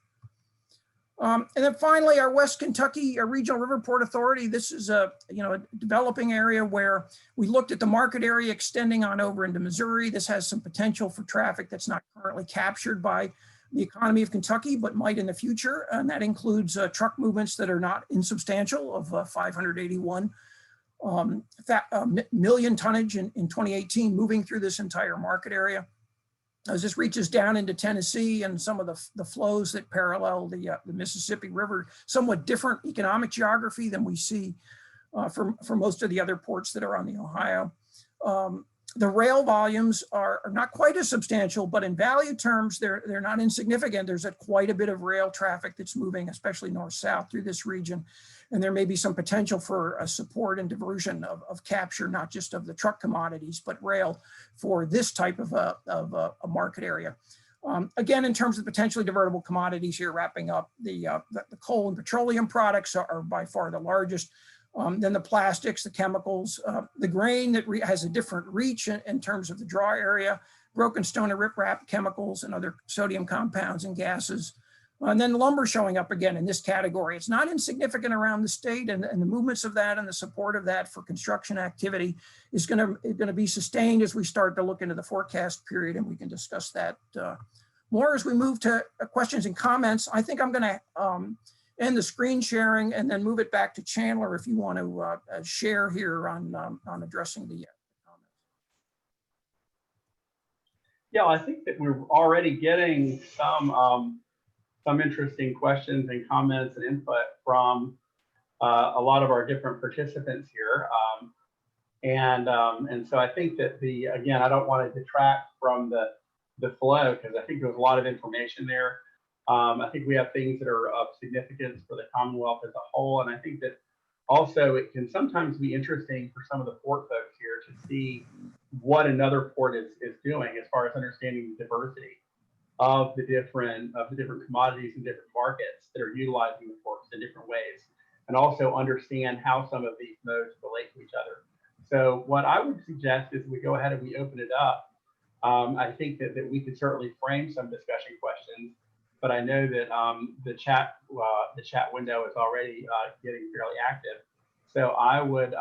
S2: And then finally, our West Kentucky Regional Riverport Authority. This is a developing area where we looked at the market area extending on over into Missouri. This has some potential for traffic that's not currently captured by the economy of Kentucky, but might in the future. And that includes truck movements that are not insubstantial of 581 million tonnage in 2018, moving through this entire market area. As this reaches down into Tennessee and some of the flows that parallel the Mississippi River, somewhat different economic geography than we see for most of the other ports that are on the Ohio. The rail volumes are not quite as substantial, but in value terms, they're not insignificant. There's quite a bit of rail traffic that's moving, especially north-south through this region. And there may be some potential for a support and diversion of capture, not just of the truck commodities, but rail for this type of a market area. Again, in terms of potentially divertible commodities here, wrapping up, the coal and petroleum products are by far the largest. Then the plastics, the chemicals, the grain that has a different reach in terms of the draw area, broken stone and riprap chemicals and other sodium compounds and gases. And then lumber showing up again in this category. It's not insignificant around the state, and the movements of that and the support of that for construction activity is going to be sustained as we start to look into the forecast period, and we can discuss that more as we move to questions and comments. I think I'm going to end the screen sharing and then move it back to Chandler if you want to share here on addressing the comments.
S4: Yeah, I think that we're already getting some interesting questions and comments and input from a lot of our different participants here. And so I think that again, I don't want to detract from the flow because I think there was a lot of information there. I think we have things that are of significance for the Commonwealth as a whole. And I think that also it can sometimes be interesting for some of the port folks here to see what another port is doing as far as understanding the diversity of the different commodities and different markets that are utilizing the ports in different ways, and also understand how some of these modes relate to each other. So what I would suggest is we go ahead and we open it up. I think that we could certainly frame some discussion questions, but I know that the chat window is already getting fairly active. So I would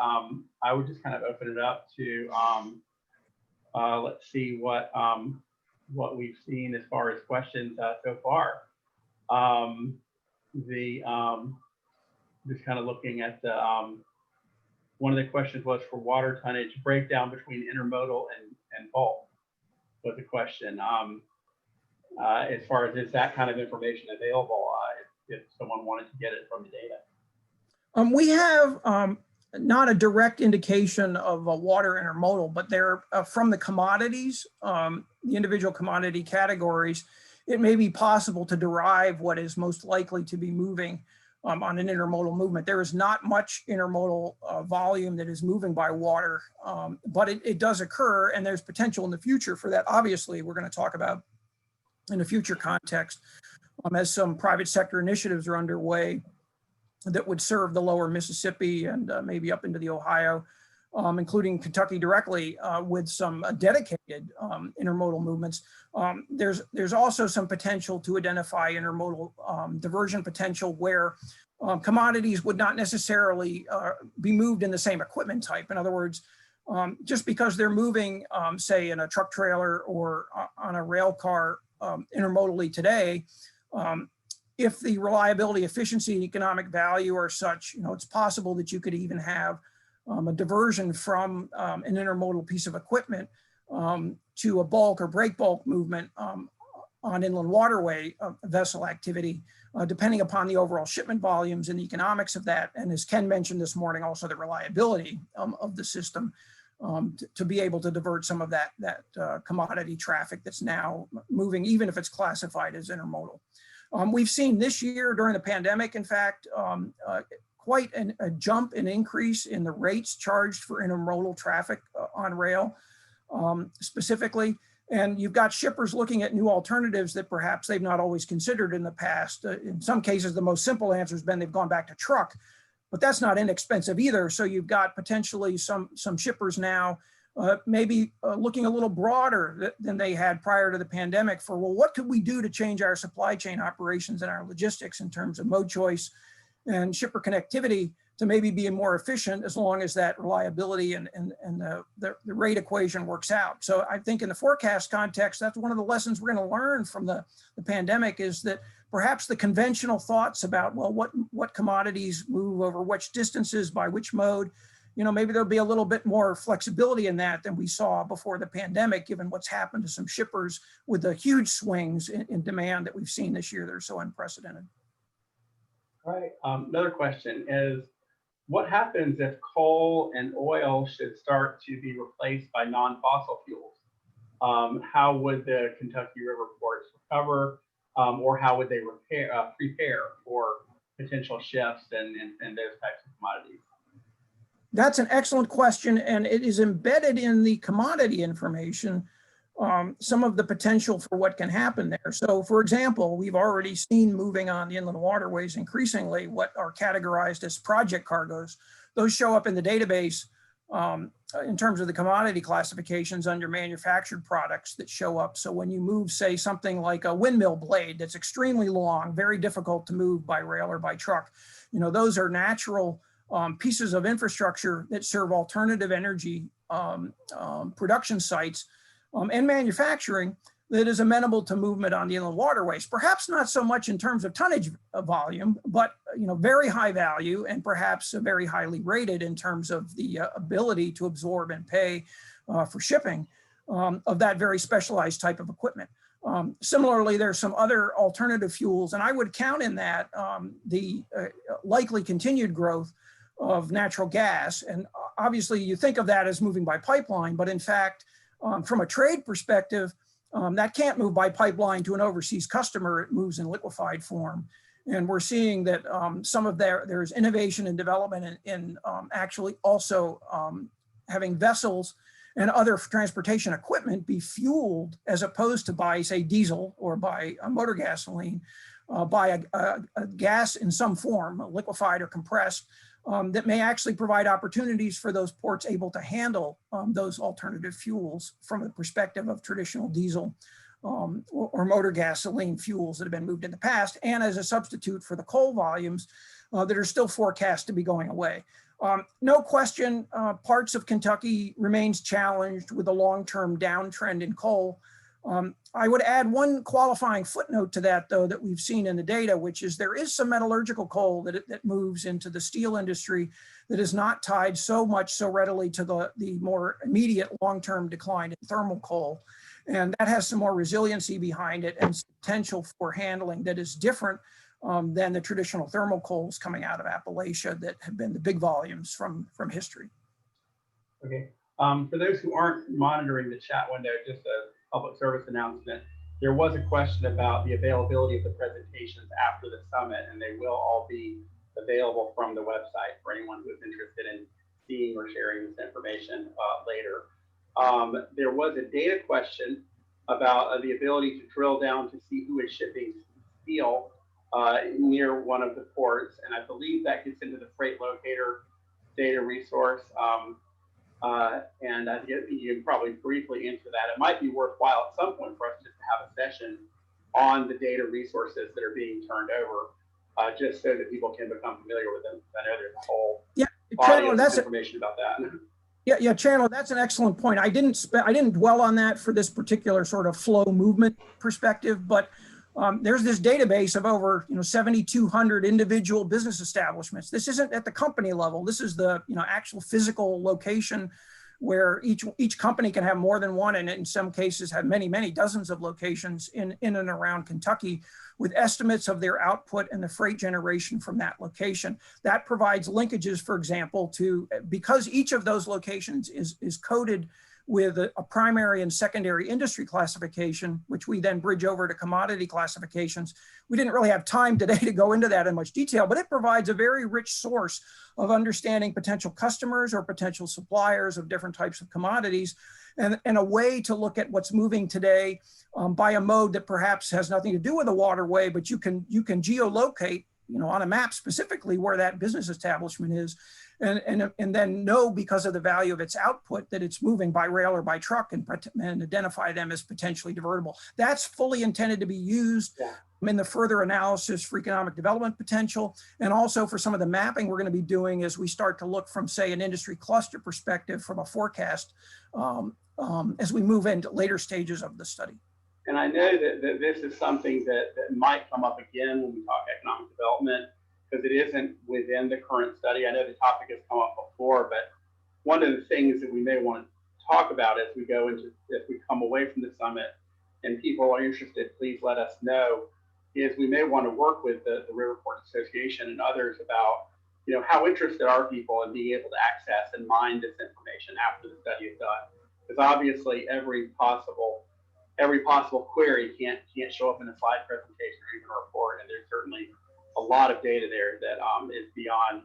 S4: just kind of open it up to let's see what we've seen as far as questions so far. Just kind of looking at the one of the questions was for water tonnage breakdown between intermodal and bulk was the question. As far as is that kind of information available if someone wanted to get it from the data?
S2: We have not a direct indication of a water intermodal, but they're from the commodities, the individual commodity categories. It may be possible to derive what is most likely to be moving on an intermodal movement. There is not much intermodal volume that is moving by water, but it does occur, and there's potential in the future for that. Obviously, we're going to talk about in a future context as some private sector initiatives are underway that would serve the lower Mississippi and maybe up into the Ohio, including Kentucky directly with some dedicated intermodal movements. There's also some potential to identify intermodal diversion potential where commodities would not necessarily be moved in the same equipment type. In other words, just because they're moving, say, in a truck trailer or on a rail car intermodally today, if the reliability, efficiency, and economic value are such, it's possible that you could even have a diversion from an intermodal piece of equipment to a bulk or break bulk movement on inland waterway vessel activity, depending upon the overall shipment volumes and the economics of that. And as Ken mentioned this morning, also the reliability of the system to be able to divert some of that commodity traffic that's now moving, even if it's classified as intermodal. We've seen this year during the pandemic, in fact, quite a jump in increase in the rates charged for intermodal traffic on rail specifically. And you've got shippers looking at new alternatives that perhaps they've not always considered in the past. In some cases, the most simple answer has been they've gone back to truck, but that's not inexpensive either. So you've got potentially some shippers now maybe looking a little broader than they had prior to the pandemic for, well, what could we do to change our supply chain operations and our logistics in terms of mode choice and shipper connectivity to maybe be more efficient, as long as that reliability and the rate equation works out. So I think in the forecast context, that's one of the lessons we're going to learn from the pandemic, is that perhaps the conventional thoughts about, well, what commodities move over which distances by which mode, maybe there'll be a little bit more flexibility in that than we saw before the pandemic, given what's happened to some shippers with the huge swings in demand that we've seen this year that are so unprecedented.
S4: All right. Another question is, what happens if coal and oil should start to be replaced by non-fossil fuels? How would the Kentucky Riverports recover, or how would they prepare for potential shifts and those types of commodities?
S2: That's an excellent question, and it is embedded in the commodity information, some of the potential for what can happen there. So for example, we've already seen moving on the inland waterways increasingly what are categorized as project cargoes. Those show up in the database in terms of the commodity classifications under manufactured products that show up. So when you move, say, something like a windmill blade that's extremely long, very difficult to move by rail or by truck, those are natural pieces of infrastructure that serve alternative energy production sites and manufacturing that is amenable to movement on the inland waterways. Perhaps not so much in terms of tonnage volume, but very high value and perhaps very highly rated in terms of the ability to absorb and pay for shipping of that very specialized type of equipment. Similarly, there's some other alternative fuels, and I would count in that the likely continued growth of natural gas. And obviously you think of that as moving by pipeline, but in fact, from a trade perspective, that can't move by pipeline to an overseas customer. It moves in liquefied form. And we're seeing that some of there's innovation and development in actually also having vessels and other transportation equipment be fueled, as opposed to by, say, diesel or by motor gasoline, by a gas in some form, liquefied or compressed, that may actually provide opportunities for those ports able to handle those alternative fuels from the perspective of traditional diesel or motor gasoline fuels that have been moved in the past, and as a substitute for the coal volumes that are still forecast to be going away. No question, parts of Kentucky remains challenged with a long-term downtrend in coal. I would add one qualifying footnote to that, though, that we've seen in the data, which is there is some metallurgical coal that moves into the steel industry that is not tied so readily to the more immediate long-term decline in thermal coal. And that has some more resiliency behind it and potential for handling that is different than the traditional thermal coals coming out of Appalachia that have been the big volumes from history.
S4: Okay. For those who aren't monitoring the chat window, just a public service announcement. There was a question about the availability of the presentations after the summit, and they will all be available from the website for anyone who is interested in seeing or sharing this information later. There was a data question about the ability to drill down to see who is shipping steel near one of the ports, and I believe that gets into the freight locator data resource. And I think you can probably briefly answer that. It might be worthwhile at some point for us just to have a session on the data resources that are being turned over, just so that people can become familiar with them. I know there's a whole body of information about that.
S2: Yeah, Chandler, that's an excellent point. I didn't dwell on that for this particular sort of flow movement perspective, but There's this database of over 7,200 individual business establishments. This isn't at the company level. This is the actual physical location where each company can have more than one, and in some cases have many dozens of locations in and around Kentucky, with estimates of their output and the freight generation from that location. That provides linkages, for example, to, because each of those locations is coded with a primary and secondary industry classification, which we then bridge over to commodity classifications. We didn't really have time today to go into that in much detail, but it provides a very rich source of understanding potential customers or potential suppliers of different types of commodities, and a way to look at what's moving today by a mode that perhaps has nothing to do with a waterway, but you can geolocate on a map specifically where that business establishment is, and then know, because of the value of its output, that it's moving by rail or by truck, and identify them as potentially divertible. That's fully intended to be used in the further analysis for economic development potential, and also for some of the mapping we're going to be doing as we start to look from, say, an industry cluster perspective from a forecast as we move into later stages of the study.
S4: And I know that this is something that might come up again when we talk economic development, because it isn't within the current study. I know the topic has come up before, but one of the things that we may want to talk about as we come away from the summit, and people are interested, please let us know, is we may want to work with the Riverport Association and others about, how interested are people in being able to access and mine this information after the study is done? Because obviously every possible query can't show up in a slide presentation or even a report, and there's certainly a lot of data there that is beyond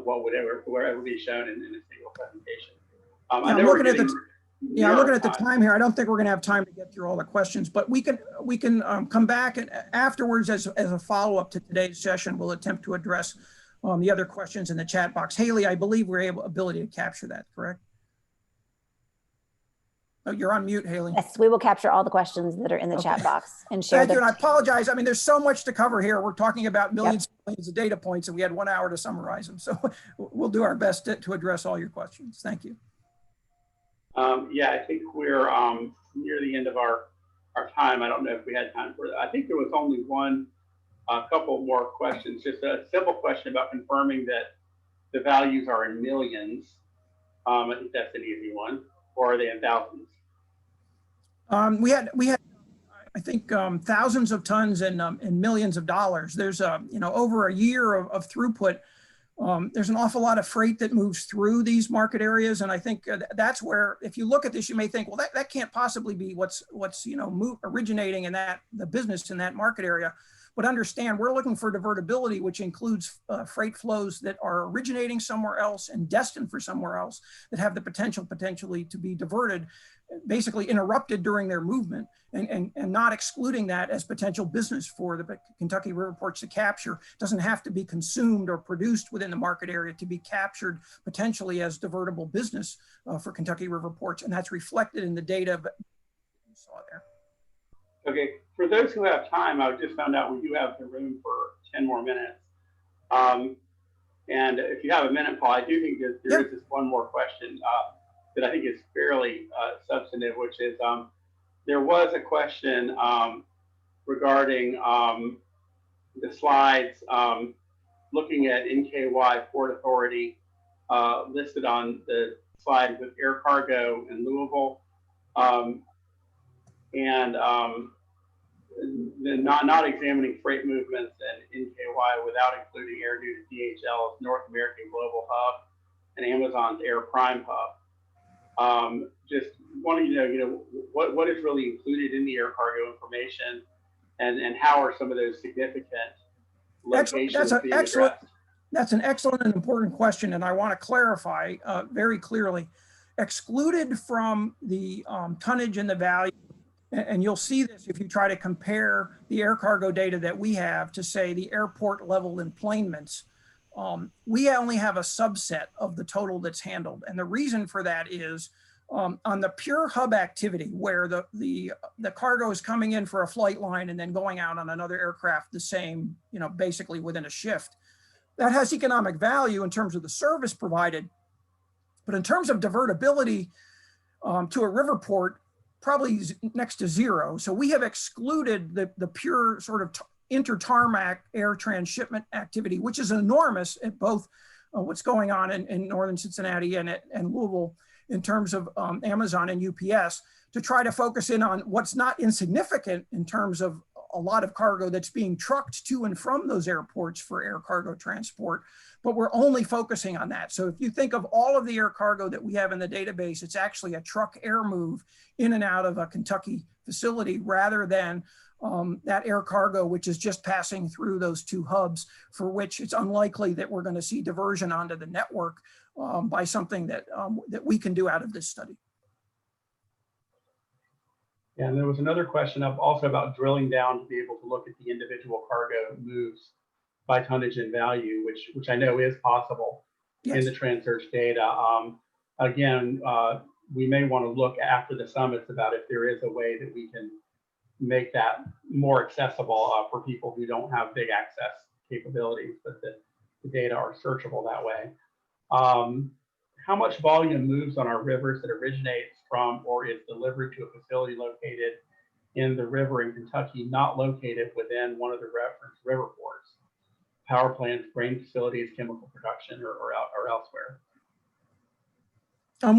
S4: what would ever be shown in a single presentation.
S2: I'm looking at the time here. I don't think we're going to have time to get through all the questions, but we can come back and afterwards as a follow-up to today's session. We'll attempt to address the other questions in the chat box. Haley, I believe we're ability to capture that, correct? Oh, you're on mute, Haley.
S3: Yes, we will capture all the questions that are in the chat box and share.
S2: Thank you, and I apologize. I mean, there's so much to cover here. We're talking about millions and millions of data points, and we had 1 hour to summarize them. So we'll do our best to address all your questions. Thank you.
S4: Yeah, I think we're near the end of our time. I don't know if we had time for that. I think there was only a couple more questions. Just a simple question about confirming that the values are in millions. I think that's an easy one. Or are they in thousands?
S2: We had I think thousands of tons and millions of dollars. There's over a year of throughput. There's an awful lot of freight that moves through these market areas, and I think that's where, if you look at this, you may think, well, that can't possibly be what's originating in the business in that market area. But understand, we're looking for divertibility, which includes freight flows that are originating somewhere else and destined for somewhere else, that have the potentially to be diverted, basically interrupted during their movement, and not excluding that as potential business for the Kentucky Riverports to capture. It doesn't have to be consumed or produced within the market area to be captured potentially as divertible business for Kentucky Riverports, and that's reflected in the data you saw there.
S4: Okay, for those who have time, I just found out we do have the room for 10 more minutes. And if you have a minute, Paul, I do think that there is just one more question that I think is fairly substantive, which is there was a question regarding the slides looking at NKY Port Authority listed on the slide with air cargo in Louisville. And not examining freight movements and NKY without including air due to DHL's North American Global Hub and Amazon's Air Prime Hub. Just wanting to know, what is really included in the air cargo information, and how are some of those significant locations being addressed?
S2: That's an excellent and important question, and I want to clarify very clearly. Excluded from the tonnage and the value, and you'll see this if you try to compare the air cargo data that we have to, say, the airport level enplanements. We only have a subset of the total that's handled. And the reason for that is on the pure hub activity, where the cargo is coming in for a flight line and then going out on another aircraft the same, basically within a shift. That has economic value in terms of the service provided. But in terms of divertibility to a riverport, probably next to zero. So we have excluded the pure sort of inter-tarmac air transshipment activity, which is enormous at both what's going on in northern Cincinnati and Louisville in terms of Amazon and UPS, to try to focus in on what's not insignificant in terms of a lot of cargo that's being trucked to and from those airports for air cargo transport, but we're only focusing on that. So if you think of all of the air cargo that we have in the database, it's actually a truck air move in and out of a Kentucky facility rather than that air cargo, which is just passing through those two hubs, for which it's unlikely that we're going to see diversion onto the network by something that we can do out of this study.
S4: Yeah, and there was another question up also about drilling down to be able to look at the individual cargo moves by tonnage and value, which I know is possible in the TransSearch data. Again, we may want to look after the summits about if there is a way that we can make that more accessible for people who don't have big access capabilities, but the data are searchable that way. How much volume moves on our rivers that originates from or is delivered to a facility located in the river in Kentucky, not located within one of the referenced river ports, power plants, grain facilities, chemical production, or elsewhere?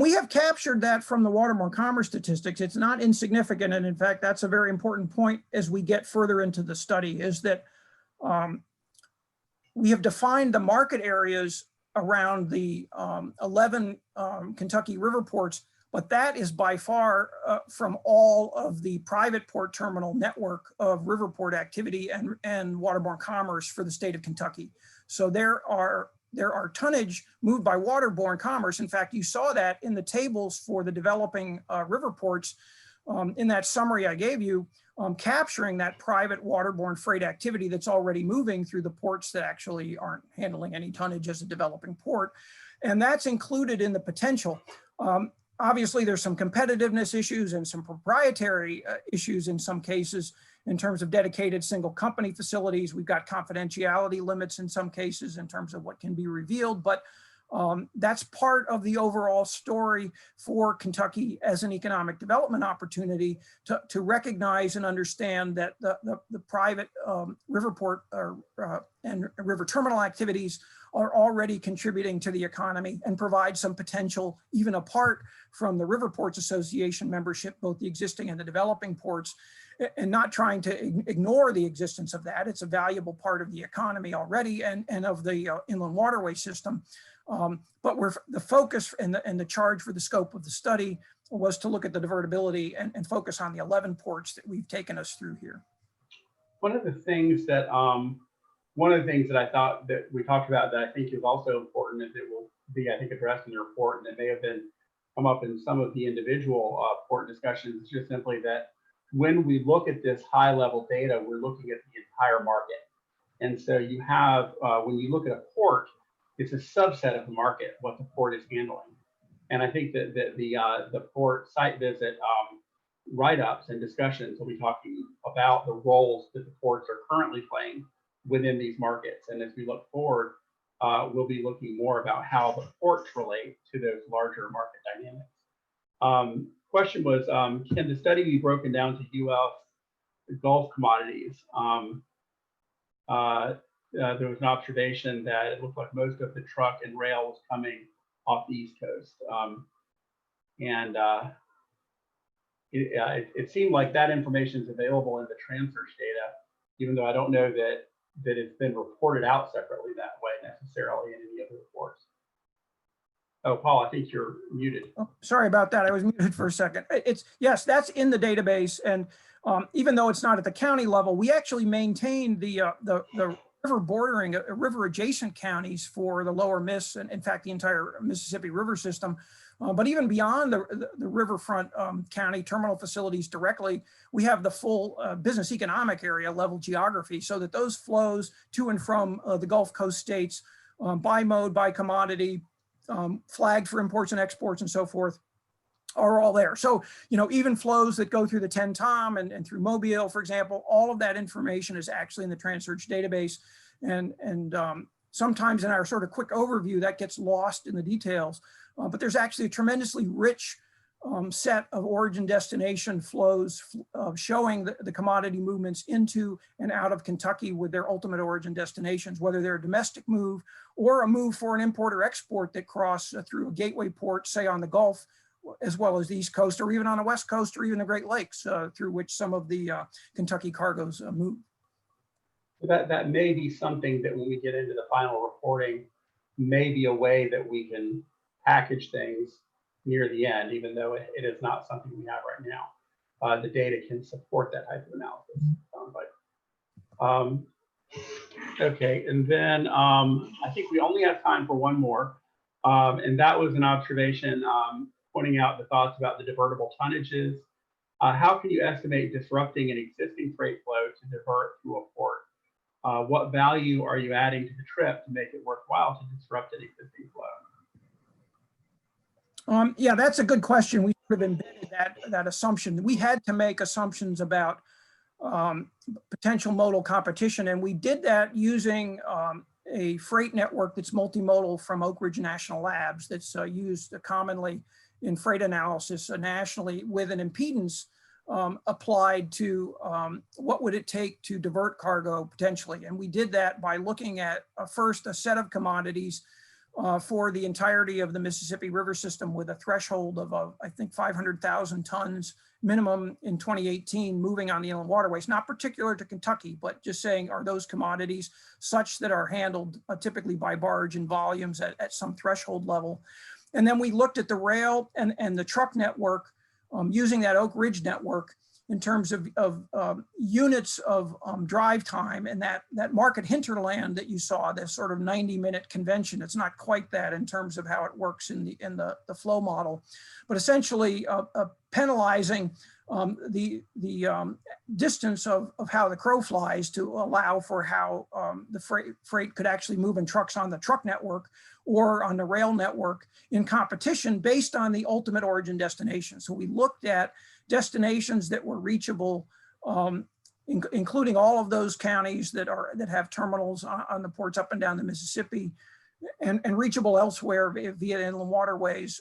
S2: We have captured that from the waterborne commerce statistics. It's not insignificant. And in fact, that's a very important point as we get further into the study, is that we have defined the market areas around the 11 Kentucky river ports, but that is by far from all of the private port terminal network of Riverport activity and waterborne commerce for the state of Kentucky. So there are tonnage moved by waterborne commerce. In fact, you saw that in the tables for the developing river ports in that summary I gave you, capturing that private waterborne freight activity that's already moving through the ports that actually aren't handling any tonnage as a developing port. And that's included in the potential. Obviously, there's some competitiveness issues and some proprietary issues in some cases in terms of dedicated single company facilities. We've got confidentiality limits in some cases in terms of what can be revealed, but that's part of the overall story for Kentucky as an economic development opportunity to recognize and understand that the private Riverport and river terminal activities are already contributing to the economy and provide some potential even apart from the Riverports Association membership, both the existing and the developing ports, and not trying to ignore the existence of that. It's a valuable part of the economy already and of the inland waterway system. But the focus and the charge for the scope of the study was to look at the divertibility and focus on the 11 ports that we've taken us through here.
S4: One of the things that I thought that we talked about that I think is also important, and it will be, I think, addressed in the report, and it may have been come up in some of the individual port discussions, is just simply that when we look at this high level data, we're looking at the entire market. And so you have, when you look at a port, it's a subset of the market, what the port is handling. And I think that the port site visit write-ups and discussions will be talking about the roles that the ports are currently playing within these markets. And as we look forward, we'll be looking more about how the ports relate to those larger market dynamics. Question was, can the study be broken down to U.S. Gulf commodities? There was an observation that it looked like most of the truck and rail was coming off the East Coast. It seemed like that information is available in the TransSearch data, even though I don't know that it's been reported out separately that way necessarily in any other reports. Oh, Paul, I think you're muted.
S2: Oh, sorry about that. I was muted for a second. Yes, that's in the database. And even though it's not at the county level, we actually maintain the river bordering, river adjacent counties for the lower Miss, and in fact, the entire Mississippi River system. But even beyond the riverfront county terminal facilities directly, we have the full business economic area level geography, so that those flows to and from the Gulf Coast states by mode, by commodity, flagged for imports and exports and so forth, are all there. So, even flows that go through the 10 Tom and through Mobile, for example, all of that information is actually in the TransSearch database. And sometimes in our sort of quick overview, that gets lost in the details. But there's actually a tremendously rich set of origin destination flows showing the commodity movements into and out of Kentucky with their ultimate origin destinations, whether they're a domestic move or a move for an import or export that cross through a gateway port, say on the Gulf, as well as the East Coast, or even on the West Coast, or even the Great Lakes, through which some of the Kentucky cargoes move.
S4: That may be something that when we get into the final reporting, may be a way that we can package things near the end, even though it is not something we have right now. The data can support that type of analysis. Sounds like. Okay, and then I think we only have time for one more, and that was an observation pointing out the thoughts about the divertible tonnages. How can you estimate disrupting an existing freight flow to divert through a port? What value are you adding to the trip to make it worthwhile to disrupt an existing flow?
S2: Yeah, that's a good question. We sort of embedded that assumption. We had to make assumptions about potential modal competition, and we did that using a freight network that's multimodal from Oak Ridge National Labs that's used commonly in freight analysis nationally, with an impedance applied to what would it take to divert cargo potentially. And we did that by looking at first a set of commodities for the entirety of the Mississippi River system with a threshold of, I think, 500,000 tons minimum in 2018 moving on the inland waterways, not particular to Kentucky, but just saying, are those commodities such that are handled typically by barge in volumes at some threshold level? And then we looked at the rail and the truck network using that Oak Ridge network in terms of units of drive time, and that market hinterland that you saw, this sort of 90-minute convention. It's not quite that in terms of how it works in the flow model, but essentially penalizing the distance of how the crow flies to allow for how the freight could actually move in trucks on the truck network or on the rail network in competition based on the ultimate origin destination. So we looked at destinations that were reachable, including all of those counties that have terminals on the ports up and down the Mississippi, and reachable elsewhere via inland waterways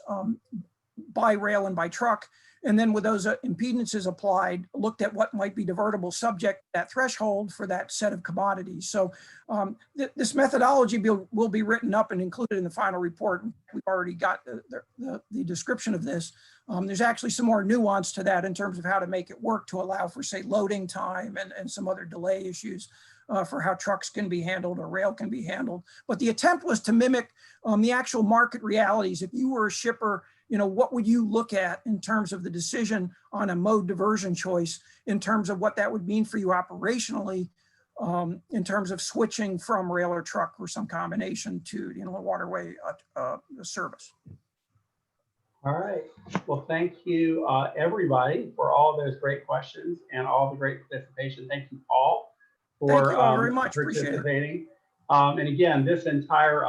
S2: by rail and by truck. And then with those impedances applied, looked at what might be divertible subject to that threshold for that set of commodities. So this methodology will be written up and included in the final report. We've already got the description of this. There's actually some more nuance to that in terms of how to make it work to allow for, say, loading time and some other delay issues for how trucks can be handled or rail can be handled. But the attempt was to mimic the actual market realities. If you were a shipper, what would you look at in terms of the decision on a mode diversion choice, in terms of what that would mean for you operationally, in terms of switching from rail or truck or some combination to the inland waterway service.
S4: All right. Well, thank you, everybody, for all those great questions and all the great participation. Thank you, Paul, for
S2: Thank you all very much.
S4: participating. And again, this entire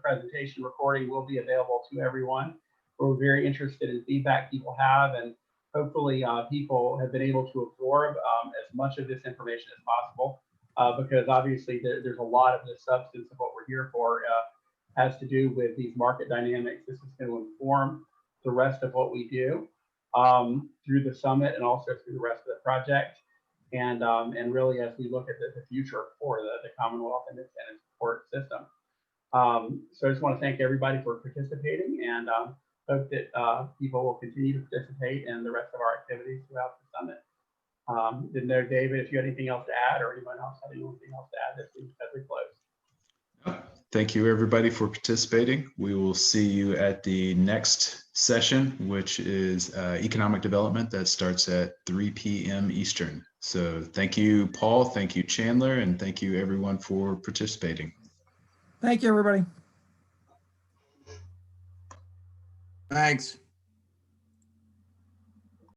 S4: presentation recording will be available to everyone. We're very interested in feedback people have, and hopefully people have been able to absorb as much of this information as possible, because obviously there's a lot of the substance of what we're here for has to do with these market dynamics. This is going to inform the rest of what we do through the summit and also through the rest of the project. And really, as we look at the future for the Commonwealth and its support system. So I just want to thank everybody for participating, and hope that people will continue to participate in the rest of our activities throughout the summit. Didn't know, David, if you had anything else to add, or anyone else had anything else to add as we close.
S1: Thank you, everybody, for participating. We will see you at the next session, which is economic development. That starts at 3 p.m. Eastern. So thank you, Paul. Thank you, Chandler. And thank you, everyone, for participating.
S2: Thank you, everybody.
S5: Thanks.